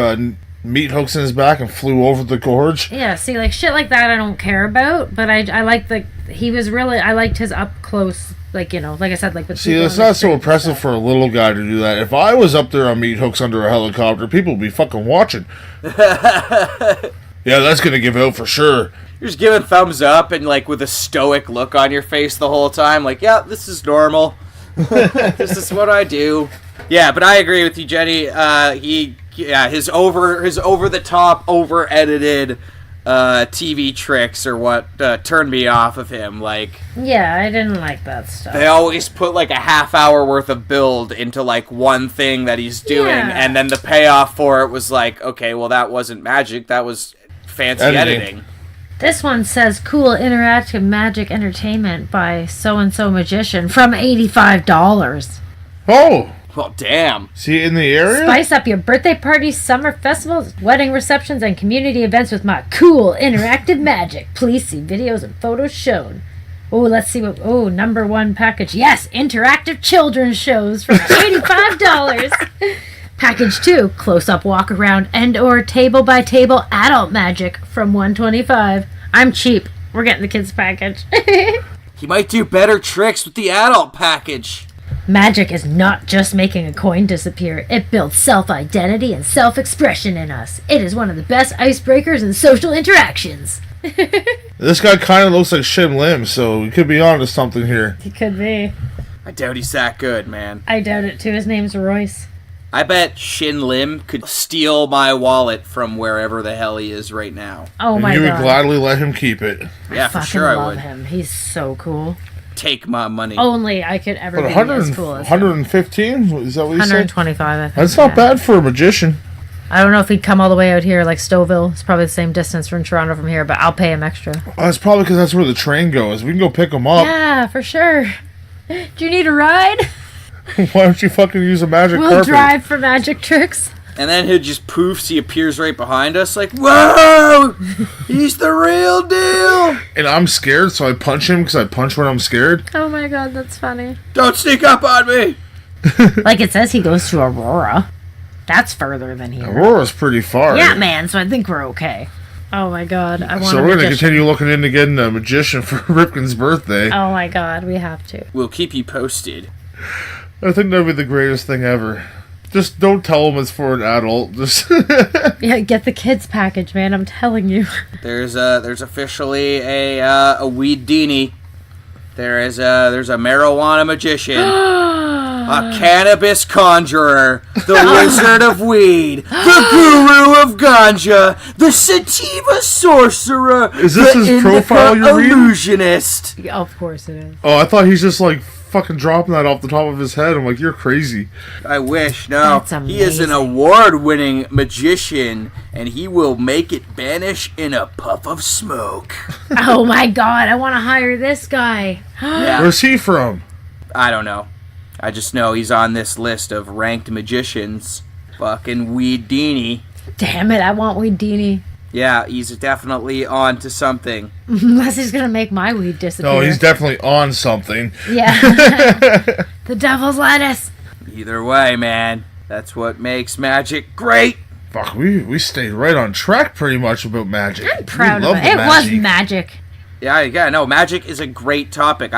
meat hooks in his back and flew over the gorge. Yeah, see, like shit like that I don't care about. But I like I liked his up close. Like like I said, like with See, people it's on the not so street and impressive stuff. for a little guy to do that. If I was up there on meat hooks under a helicopter, people would be fucking watching. Yeah, that's gonna give out for sure. You're just giving thumbs up and like with a stoic look on your face the whole time. Like, yeah, this is normal. This is what I do. Yeah, but I agree with you, Jenny. His over the top, over edited TV tricks are what turned me off of him. Like, Yeah, I didn't like that stuff. they always put like a half hour worth of build into like one thing that he's doing, Yeah. and then the payoff for it was like, okay, well that wasn't magic, that was fancy editing. This one says cool interactive magic entertainment by so-and-so magician from $85. Oh, Well, damn. see in the area? Spice up your birthday parties, summer festivals, wedding receptions, and community events with my cool interactive magic. Please see videos and photos shown. Oh, let's see what... Oh, number one package. Yes, interactive children's shows for $85. Package 2, close-up walk-around and or table-by-table adult magic from $125. I'm cheap. We're getting the kids package. He might do better tricks with the adult package. Magic is not just making a coin disappear. It builds self-identity and self-expression in us. It is one of the best icebreakers in social interactions. This guy kind of looks like Shin Lim, so we could be onto something here. He could be. I doubt he's that good, man. I doubt it too. His name's Royce. I bet Shin Lim could steal my wallet from wherever the hell he is right now. Oh And my you would god. gladly let him keep it. Yeah, for Fucking sure I love would. him. He's so cool. Take my money. Only I could ever But be 100, as cool as him. 115? Is that what you said? 125, I think. That's not yeah. bad for a magician. I don't know if he'd come all the way out here like Stouffville. It's probably the same distance from Toronto from here, but I'll pay him extra. That's probably because that's where the train goes. We can go pick him up. Yeah, for sure. Do you need a ride? Why don't you fucking use a magic We'll carpet? drive for magic tricks. And then he just poofs, he appears right behind us like, whoa! He's the real deal! And I'm scared, so I punch him because I punch when I'm scared. Oh my god, that's funny. Don't sneak up on me! Like it says he goes to Aurora. That's further than here. Aurora's pretty far. Yeah, man, so I think we're okay. Oh my god, I want So a we're going to magician. continue looking into getting a magician for Ripken's birthday. Oh my god, we have to. We'll keep you posted. I think that'd be the greatest thing ever. Just don't tell him it's for an adult. Just Yeah, get the kids package, man, I'm telling you. There's officially a weed dini. There's a marijuana magician. A cannabis conjurer, the wizard of weed, the guru of ganja, the sativa sorcerer, Is this the his profile indica you're reading? illusionist. Yeah, of course it is. Oh, I thought he's just like fucking dropping that off the top of his head. I'm like, you're crazy. I wish. No, That's he is an amazing. award-winning magician, and he will make it vanish in a puff of smoke. Oh my god, I want to hire this guy. Yeah, Where's he from? I don't know. I just know he's on this list of ranked magicians. Fucking Weed Dini. Damn it, I want Weedini. Yeah, he's definitely on to something. Unless he's gonna make my weed disappear. No, he's definitely on something. Yeah. The devil's lettuce. Either way, man, that's what makes magic great. Fuck, we stayed right on track pretty much about magic. I'm proud We of love it. the It was magic. Yeah, no, magic is a great topic.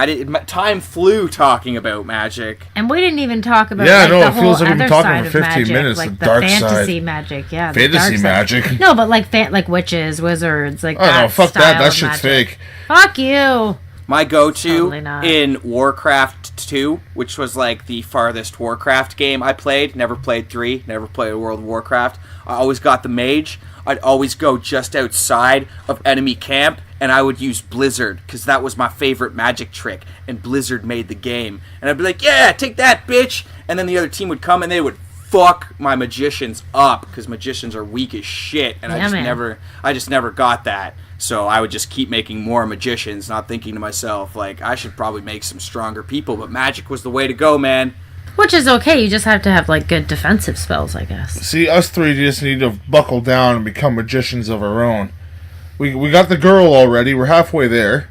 Time flew talking about magic. And we didn't even talk about Yeah, like, no, the it feels whole like we've been other talking side for of 15 magic, minutes, like the the dark fantasy side. magic, yeah. the Fantasy dark side. magic. No, but like witches, wizards, like Oh that no, fuck style that. That of shit's magic. fake. Fuck you. My go-to Totally not. in Warcraft 2, which was like the farthest Warcraft game I played, never played 3, never played World of Warcraft. I always got the mage. I'd always go just outside of enemy camp, and I would use Blizzard, because that was my favorite magic trick, and Blizzard made the game. And I'd be like, yeah, take that, bitch! And then the other team would come, and they would fuck my magicians up, because magicians are weak as shit, and Yeah, man. I just never got that. So I would just keep making more magicians, not thinking to myself, like, I should probably make some stronger people, but magic was the way to go, man. Which is okay. You just have to have like good defensive spells, I guess. See, us three just need to buckle down and become magicians of our own. We got the girl already. We're halfway there.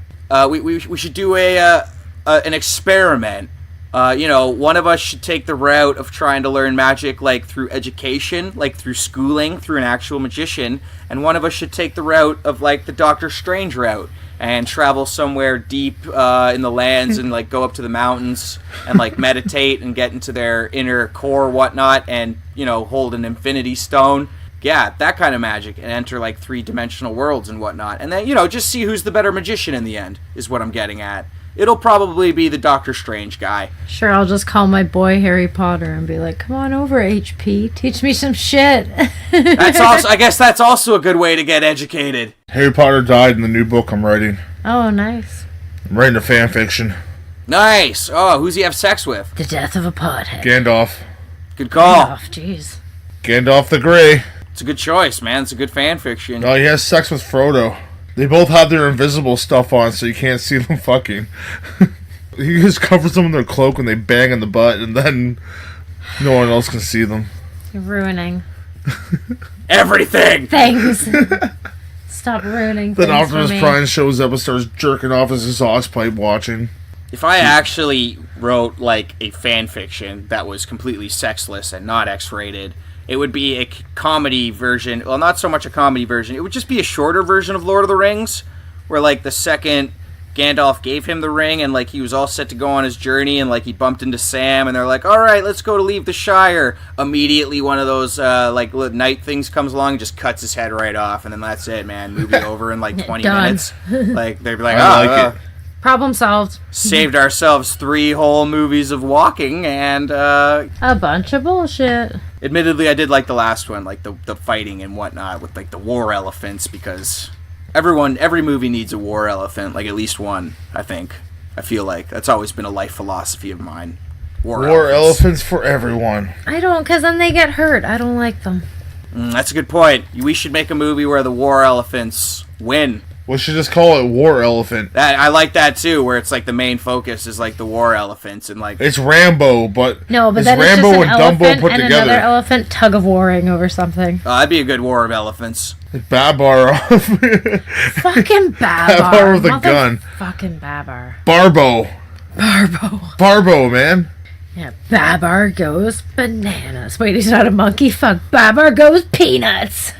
We should do an experiment. One of us should take the route of trying to learn magic, like, through education, like, through schooling, through an actual magician, and one of us should take the route of, like, the Doctor Strange route, and travel somewhere deep in the lands and, like, go up to the mountains and, like, meditate and get into their inner core, whatnot, and, hold an infinity stone. Yeah, that kind of magic, and enter, like, 3-dimensional worlds and whatnot. And then, just see who's the better magician in the end, is what I'm getting at. it'll probably be the Doctor Strange guy. Sure, I'll just call my boy Harry Potter and be like, "Come on over, HP. Teach me some shit." I guess that's also a good way to get educated. Harry Potter died in the new book I'm writing. Oh, nice. I'm writing a fan fiction. Nice. Oh, who's he have sex with? The death of a pothead. Gandalf. Good call. Oh, jeez. Gandalf the Grey. It's a good choice, man. It's a good fan fiction. No, he has sex with Frodo. They both have their invisible stuff on, so you can't see them fucking. He just covers them in their cloak when they bang in the butt, and then no one else can see them. You're ruining Everything. things. Stop ruining Then things for Optimus me. Prime shows up and starts jerking off his exhaust pipe watching. If I actually wrote like a fan fiction that was completely sexless and not X-rated, it would be a comedy version. Well, not so much a comedy version. It would just be a shorter version of Lord of the Rings, where like the second Gandalf gave him the ring and like he was all set to go on his journey and like he bumped into Sam and they're like, all right, let's go to leave the Shire. Immediately one of those like night things comes along and just cuts his head right off, and then that's it, man. Movie over in like 20 Done. minutes. Like they'd be like, I like it. Problem solved. Saved ourselves 3 whole movies of walking, and A bunch of bullshit. admittedly I did like the last one, like the fighting and whatnot with like the war elephants, because every movie needs a war elephant, like at least one, I think. I feel like that's always been a life philosophy of mine. War Elephants for everyone. I don't, because then they get hurt. I don't like them. That's a good point. We should make a movie where the war elephants win. We should just call it War Elephant. That I like that too, where it's like the main focus is like the war elephants and like It's Rambo, but No, but it's then Rambo it's just an and elephant Dumbo put and together. another elephant tug of warring over something. that'd be a good war of elephants. Like Babar off. Fucking Babar. Babar with a gun. Fucking Babar. Barbo. Barbo, man. Yeah, Babar goes bananas. Wait, he's not a monkey? Fuck, Babar goes peanuts.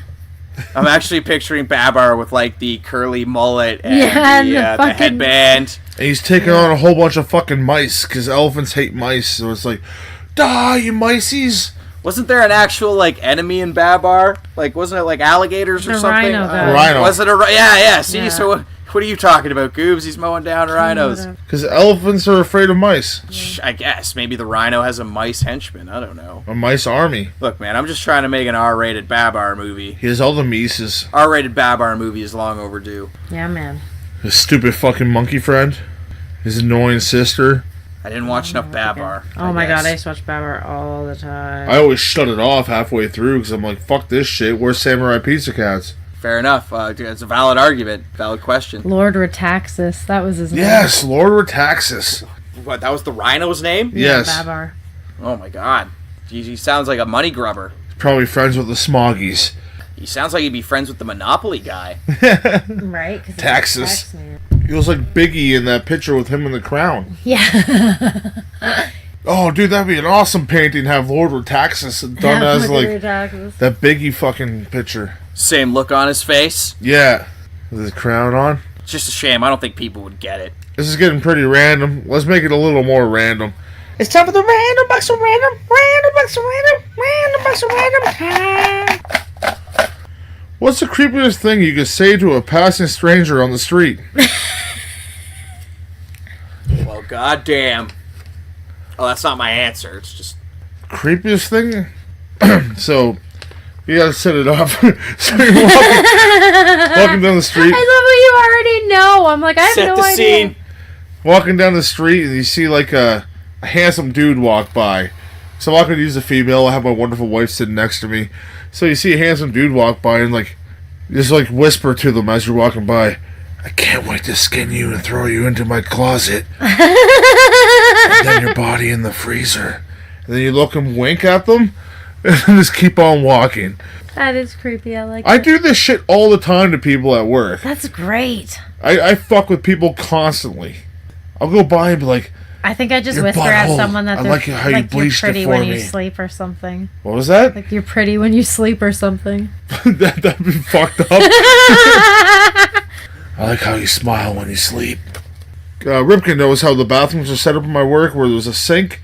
I'm actually picturing Babar with like the curly mullet and, Yeah, and the the fucking- headband. And he's taking on a whole bunch of fucking mice, because elephants hate mice, so it's like, die, you miceys! Wasn't there an actual like enemy in Babar? Like, wasn't it like alligators or The something? rhino guy. Rhino. Was it a yeah? See, Yeah. so what are you talking about, Goobs? He's mowing down rhinos. Because elephants are afraid of mice. I guess maybe the rhino has a mice henchman. I don't know. A mice army. Look, man, I'm just trying to make an R-rated Babar movie. He has all the mices. R-rated Babar movie is long overdue. Yeah, man. His stupid fucking monkey friend. His annoying sister. I didn't watch enough Babar. Oh my god, I guess. used to watch Babar all the time. I always shut it off halfway through, because I'm like, fuck this shit. Where's Samurai Pizza Cats? Fair enough. It's a valid argument. Valid question. Lord Retaxis, that was his name. Yes, Lord Retaxis. What? That was the rhino's name? Yes. Babar. Oh my god. He sounds like a money grubber. Probably friends with the Smoggies. He sounds like he'd be friends with the Monopoly guy. Right? 'Cause he's a Taxes. tax man. He was like Biggie in that picture with him in the crown. Yeah. Oh, dude, that'd be an awesome painting. Have Lord Retaxis done as like Retaxis. that Biggie fucking picture. Same look on his face. Yeah, with his crown on. It's just a shame. I don't think people would get it. This is getting pretty random. Let's make it a little more random. It's time for the random box of random, random box of random time. What's the creepiest thing you could say to a passing stranger on the street? Well, goddamn. Oh, that's not my answer. It's just Creepiest thing? So, you gotta set it up. So you're walking down the street. I love what you already know. I'm like, I have set no the idea. scene. Walking down the street and you see like a handsome dude walk by. So I'm not gonna use a female. I have my wonderful wife sitting next to me. So you see a handsome dude walk by and like just like whisper to them as you're walking by, I can't wait to skin you and throw you into my closet. And then your body in the freezer. And then you look and wink at them and just keep on walking. That is creepy. I like I it. do this shit all the time to people at work. That's great. I fuck with people constantly. I'll go by and be like, I think I just Your whisper at butthole. someone that I they're like how you you're bleached it pretty for when you me. sleep or something. what was that? Like you're pretty when you sleep or something. That'd be fucked up. I like how you smile when you sleep. Ripken knows how the bathrooms are set up in my work, where there's a sink,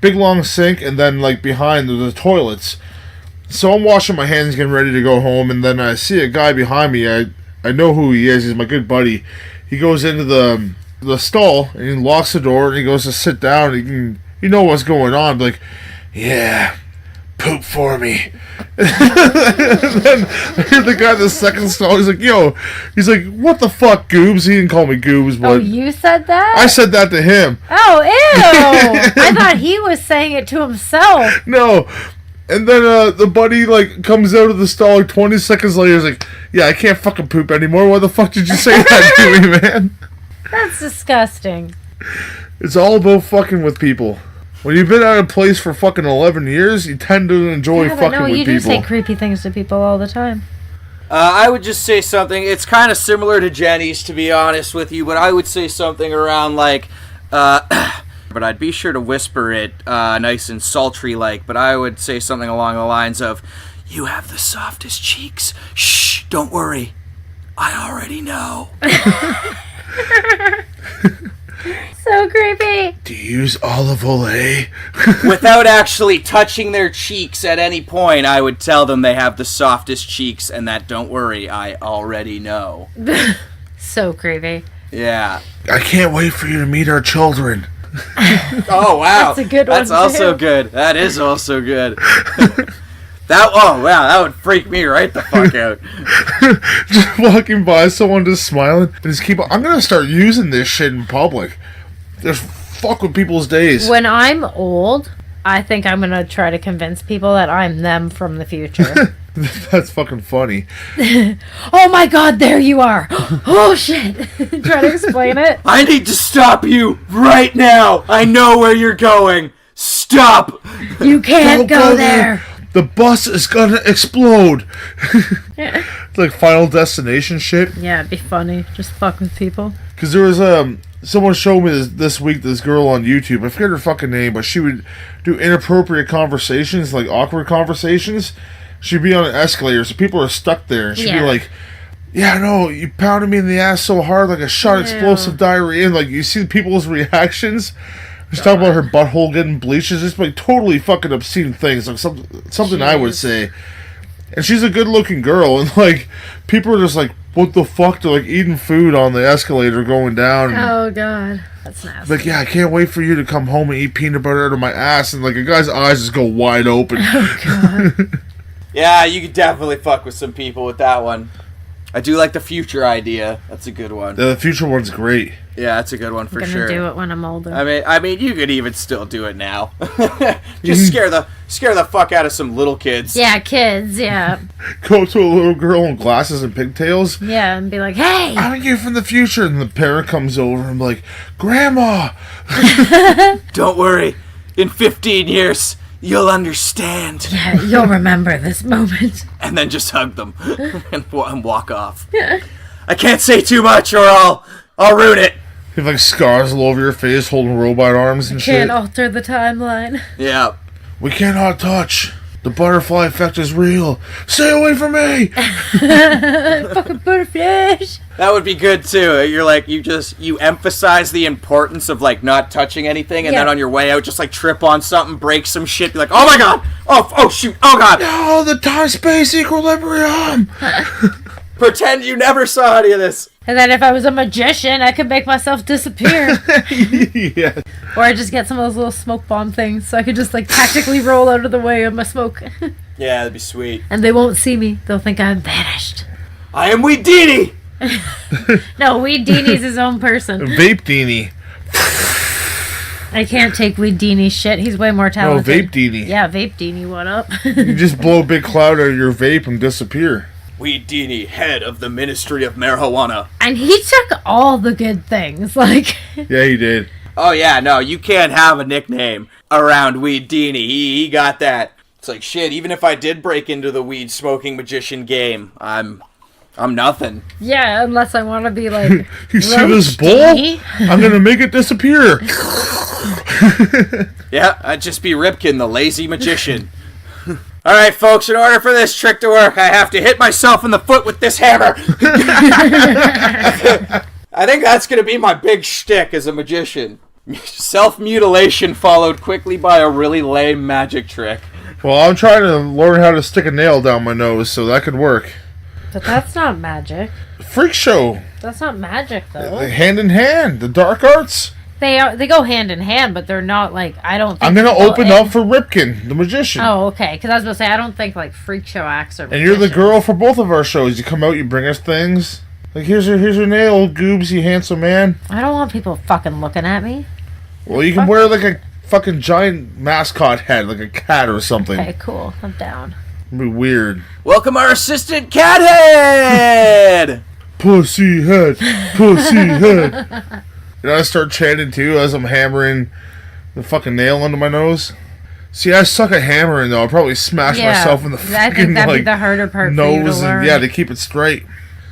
big long sink, and then like behind there's the toilets. So I'm washing my hands, getting ready to go home, and then I see a guy behind me. I know who he is. He's my good buddy. He goes into the the stall, and he locks the door, and he goes to sit down, and you know what's going on, like, yeah, poop for me. And then I hear the guy in the second stall, he's like, he's like, what the fuck, Goobs? He didn't call me Goobs, but... Oh, you said that? I said that to him. Oh, ew! I thought he was saying it to himself. No. And then the buddy, like, comes out of the stall, like, 20 seconds later, he's like, yeah, I can't fucking poop anymore. Why the fuck did you say that to me, man? That's disgusting. It's all about fucking with people. When you've been out of place for fucking 11 years, you tend to enjoy fucking with people. You do say creepy things to people all the time. I would just say something. It's kind of similar to Jenny's, to be honest with you, but I would say something around, like, but I'd be sure to whisper it nice and sultry-like, but I would say something along the lines of, you have the softest cheeks. Shh, don't worry. I already know. So creepy. Do you use olive oil? Without actually touching their cheeks at any point, I would tell them they have the softest cheeks and that, don't worry, I already know. So creepy. Yeah. I can't wait for you to meet our children. Oh, wow. That's a good one, That's also too. good. That is also good. That would freak me right the fuck out. Just walking by someone just smiling and just keep. I'm gonna start using this shit in public. Just fuck with people's days. When I'm old, I think I'm gonna try to convince people that I'm them from the future. That's fucking funny. Oh my god, there you are! Oh shit! Try to explain it. I need to stop you right now. I know where you're going. Stop. You can't Don't go there. The bus is gonna explode. It's like Final Destination shit. Yeah, it'd be funny. Just fuck with people. Because there was someone showed me this week, this girl on YouTube. I forget her fucking name, but she would do inappropriate conversations, like awkward conversations. She'd be on an escalator, so people are stuck there, and she'd be like, yeah, no, you pounded me in the ass so hard, like a shot explosive diarrhea, and like you see people's reactions. She's talking about her butthole getting bleached. It's just like totally fucking obscene things, like something I would say. And she's a good-looking girl, and like people are just like, "What the fuck?" They're like eating food on the escalator going down. And, Oh god, that's nasty. like, yeah, I can't wait for you to come home and eat peanut butter out of my ass, and like a guy's eyes just go wide open. Oh god. Yeah, you could definitely fuck with some people with that one. I do like the future idea. That's a good one. The future one's great. Yeah, that's a good one for I'm sure. gonna do it when I'm older. I mean, you could even still do it now. Just scare the fuck out of some little kids. Yeah, kids, yeah. Go up to a little girl in glasses and pigtails. Yeah, and be like, hey! I'm you from the future, and the parent comes over and like, Grandma. Don't worry. In 15 years, you'll understand. Yeah, you'll remember this moment. And then just hug them and walk off. I can't say too much, or I'll ruin it. You have like scars all over your face, holding robot arms and shit. Can't alter the timeline. Yeah. We cannot touch. The butterfly effect is real. Stay away from me. Fucking butterfish. That would be good too. You're like, you emphasize the importance of like not touching anything, and Yeah. then on your way out, just like trip on something, break some shit, be like, oh my god, oh shoot, oh god. Oh, the time-space equilibrium. Pretend you never saw any of this. And then if I was a magician, I could make myself disappear. Yeah. Or I just get some of those little smoke bomb things, so I could just like tactically roll out of the way of my smoke. Yeah, that'd be sweet. And they won't see me. They'll think I'm vanished. I am Weedini. No, Weed Dini's his own person. Vape Dini. I can't take Weed Dini's shit. He's way more No, talented. Vape Dini. Yeah, Vape Dini, what up? You just blow a big cloud out of your vape and disappear. Weedini, head of the Ministry of Marijuana. And he took all the good things. Like, Yeah, he did. Oh yeah, no, you can't have a nickname around Weedini. He got that. It's like shit. Even if I did break into the weed smoking magician game, I'm nothing. yeah, unless I want to be like, You see Roach this bowl? Dini? I'm gonna make it disappear. Yeah, I'd just be Ripkin, the lazy magician. Alright, folks, in order for this trick to work, I have to hit myself in the foot with this hammer. I think that's going to be my big shtick as a magician. Self-mutilation followed quickly by a really lame magic trick. Well, I'm trying to learn how to stick a nail down my nose, so that could work. But that's not magic. Freak show. That's not magic, though. Hand in hand. The dark arts. They go hand in hand, but they're not like, I don't think... I'm going to open up for Ripken, the magician. Oh, okay. Because I was going to say, I don't think like freak show acts are And you're the girl for both of our shows. You come out, you bring us things. Like, here's your nail, old Goobs, you handsome man. I don't want people fucking looking at me. Well, you can wear like a fucking giant mascot head, like a cat or something. Okay, cool. I'm down. It'd be weird. Welcome our assistant Cathead! Pussy head, pussy head. And I start chanting too as I'm hammering the fucking nail under my nose. See, I suck at hammering though. I'll probably smash myself in the fucking I think that'd be the harder part for you to nose learn. and yeah, to keep it straight.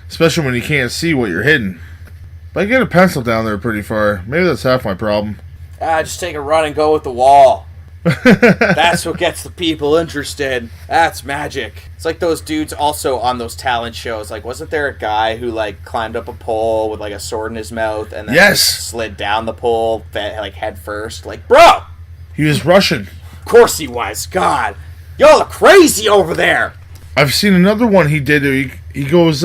Especially when you can't see what you're hitting. But I get a pencil down there pretty far. Maybe that's half my problem. Just take a run and go with the wall. That's what gets the people interested. That's magic. It's like those dudes also on those talent shows. Like, wasn't there a guy who, like, climbed up a pole with, like, a sword in his mouth and then slid down the pole, like, head first? Like, bro! He was Russian. Of course he was. God. Y'all are crazy over there. I've seen another one he did. He goes,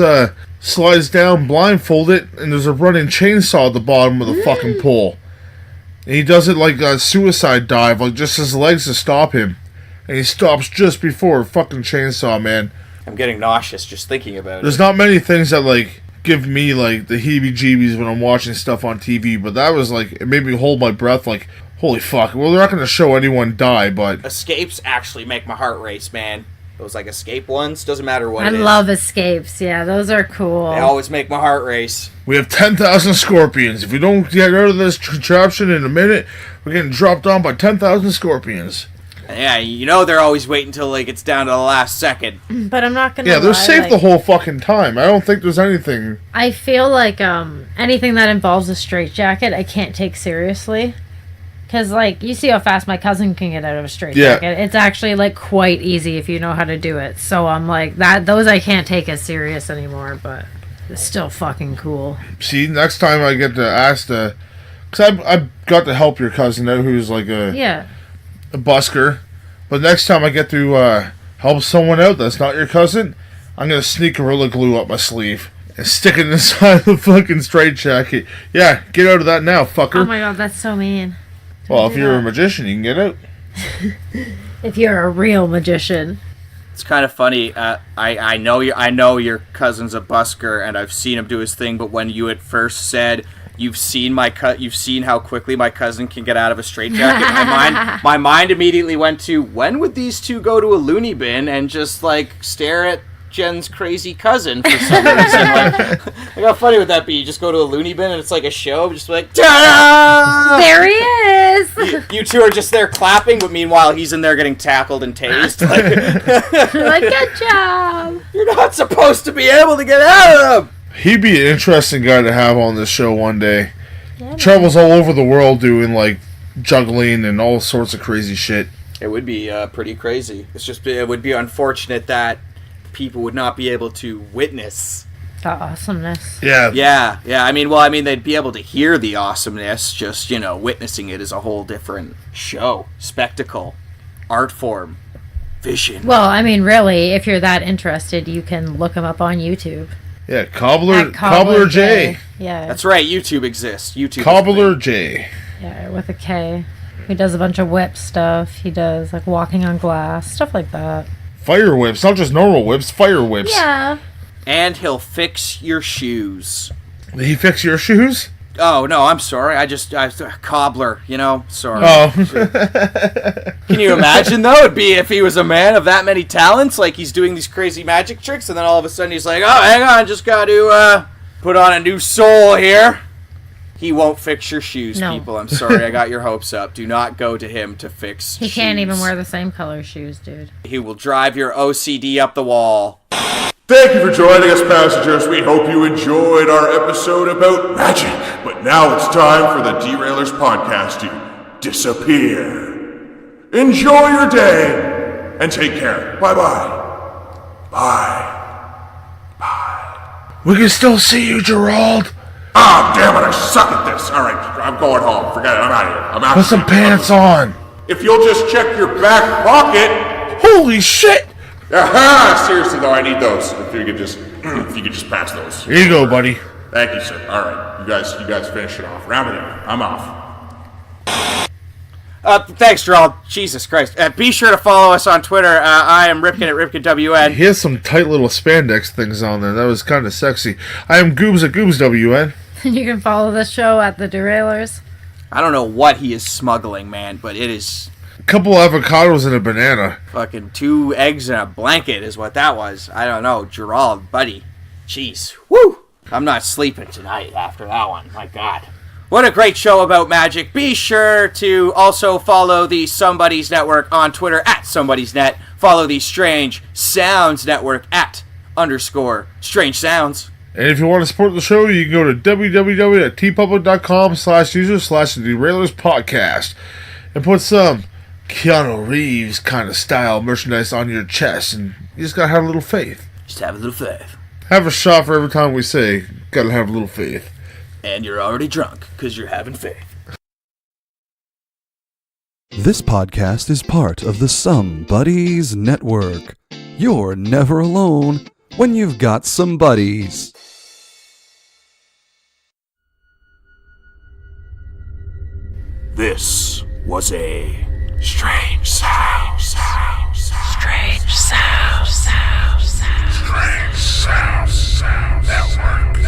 slides down blindfolded, and there's a running chainsaw at the bottom of the fucking pole. And he does it like a suicide dive, like just his legs to stop him. And he stops just before a fucking chainsaw, man. I'm getting nauseous just thinking about it. There's not many things that, like, give me, like, the heebie-jeebies when I'm watching stuff on TV, but that was, like, it made me hold my breath, like, holy fuck. Well, they're not going to show anyone die, but... Escapes actually make my heart race, man. Those, like, escape ones, doesn't matter what it is. I love escapes. Yeah, those are cool. They always make my heart race. We have 10,000 scorpions. If we don't get out of this contraption in a minute, we're getting dropped on by 10,000 scorpions. Yeah, you know they're always waiting until, like, it's down to the last second. But I'm not gonna Yeah, they're lie, safe like, the whole fucking time. I don't think there's anything... I feel like anything that involves a straitjacket, I can't take seriously. Because, like, you see how fast my cousin can get out of a straitjacket. Yeah. It's actually, like, quite easy if you know how to do it. So I'm like, those I can't take as serious anymore, but it's still fucking cool. See, next time I get to ask the... Because I got to help your cousin out who's, like, a busker. But next time I get to help someone out that's not your cousin, I'm going to sneak Gorilla Glue up my sleeve and stick it inside the fucking straitjacket. Yeah, get out of that now, fucker. Oh my god, that's so mean. Well, if you're a magician, you can get out. If you're a real magician. It's kind of funny. I know your cousin's a busker, and I've seen him do his thing. But when you at first said you've seen how quickly my cousin can get out of a straitjacket, my mind immediately went to, when would these two go to a loony bin and just like stare at Jen's crazy cousin for some reason? Like how funny would that be? You just go to a loony bin and it's like a show, just like, ta-da! There he is! You two are just there clapping, but meanwhile he's in there getting tackled and tased. Like, good job! You're not supposed to be able to get out of them! He'd be an interesting guy to have on this show one day. Yeah, Travels all over the world doing, like, juggling and all sorts of crazy shit. It would be pretty crazy. It would be unfortunate that people would not be able to witness the awesomeness. Yeah. I mean, they'd be able to hear the awesomeness. Just, witnessing it is a whole different show, spectacle, art form, vision. Well, I mean, really, if you're that interested, you can look him up on YouTube. Yeah, Cobbler J. Yeah. That's right, YouTube exists. YouTube. Cobbler J. Yeah, with a K. He does a bunch of whip stuff. He does, like, walking on glass, stuff like that. Fire whips, not just normal whips, fire whips. Yeah. And he'll fix your shoes. Did he fix your shoes? Oh, no, I'm sorry. Cobbler, sorry. Oh. Can you imagine, though? It'd be if he was a man of that many talents, like he's doing these crazy magic tricks, and then all of a sudden he's like, oh, hang on, just got to put on a new sole here. He won't fix your shoes, people. I'm sorry, I got your hopes up. Do not go to him to fix He shoes. can't even wear the same color shoes, dude. He will drive your OCD up the wall. Thank you for joining us, passengers. We hope you enjoyed our episode about magic. But now it's time for the DeRailers podcast to disappear. Enjoy your day and take care. Bye-bye. Bye. Bye. We can still see you, Gerald. Ah, damn it, I suck at this. All right, I'm going home. Forget it, I'm out of here. I'm out. Put some pants on. If you'll just check your back pocket. Holy shit. Aha! Seriously though, I need those. If you could just pass those. Here you go, buddy. Thank you, sir. All right, you guys finish it off. Round it out. I'm off. Thanks, Gerald. Jesus Christ. Be sure to follow us on Twitter. I am Ripkin at RipkinWN. He has some tight little spandex things on there. That was kind of sexy. I am Goobs at GoobsWN. You can follow the show at the DeRailers. I don't know what he is smuggling, man, but it is A couple avocados and a banana. fucking 2 eggs and a blanket is what that was. I don't know. Gerald, buddy. Jeez. Woo! I'm not sleeping tonight after that one. My God. What a great show about magic. Be sure to also follow the SomeBuddies Network on Twitter at SomeBuddiesNet. Follow the Strange Sounds Network at _Strange Sounds. And if you want to support the show, you can go to www.tpublic.com/user/DeRailers podcast and put some Keanu Reeves kind of style merchandise on your chest, and you just gotta have a little faith. Just have a little faith. Have a shot for every time we say, gotta have a little faith. And you're already drunk because you're having faith. This podcast is part of the SomeBuddies Network. You're never alone when you've got some buddies. This was a Strange Sounds. Strange Sounds. Strange Sounds. Network.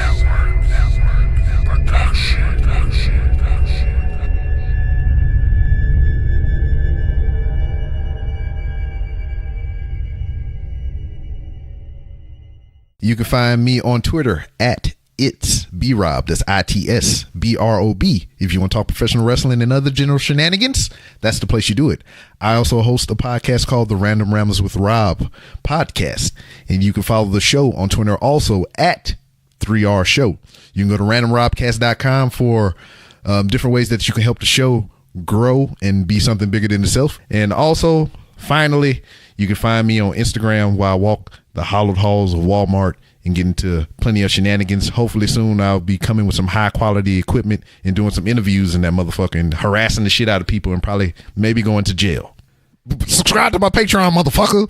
Production. You can find me on Twitter at It's B-Rob. That's ITSBROB. If you want to talk professional wrestling and other general shenanigans, that's the place you do it. I also host a podcast called the Random Ramblers with Rob podcast. And you can follow the show on Twitter also at 3R Show. You can go to randomrobcast.com for different ways that you can help the show grow and be something bigger than itself. And also, finally, you can find me on Instagram while I walk the hollowed halls of Walmart and get into plenty of shenanigans. Hopefully soon I'll be coming with some high quality equipment and doing some interviews in that motherfucker and harassing the shit out of people and probably maybe going to jail. Subscribe to my Patreon, motherfucker.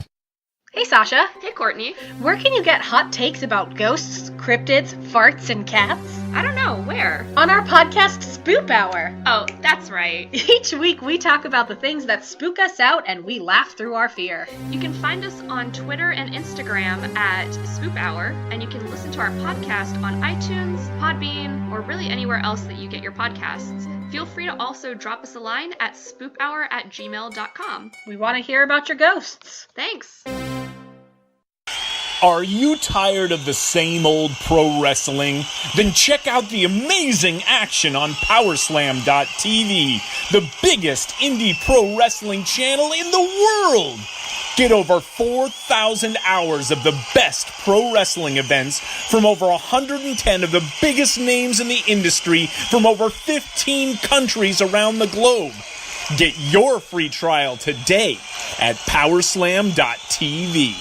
Hey Sasha, Hey, Courtney. where can you get hot takes about ghosts, cryptids, farts, and cats? I don't know, where? On our podcast Spoop Hour. Oh, that's right. Each week we talk about the things that spook us out and we laugh through our fear. You can find us on Twitter and Instagram at Spoop Hour, and you can listen to our podcast on iTunes, Podbean, or really anywhere else that you get your podcasts. Feel free to also drop us a line at spoophour@gmail.com. We want to hear about your ghosts. Thanks. Are you tired of the same old pro wrestling? Then check out the amazing action on Powerslam.tv, the biggest indie pro wrestling channel in the world. Get over 4,000 hours of the best pro wrestling events from over 110 of the biggest names in the industry from over 15 countries around the globe. Get your free trial today at Powerslam.tv.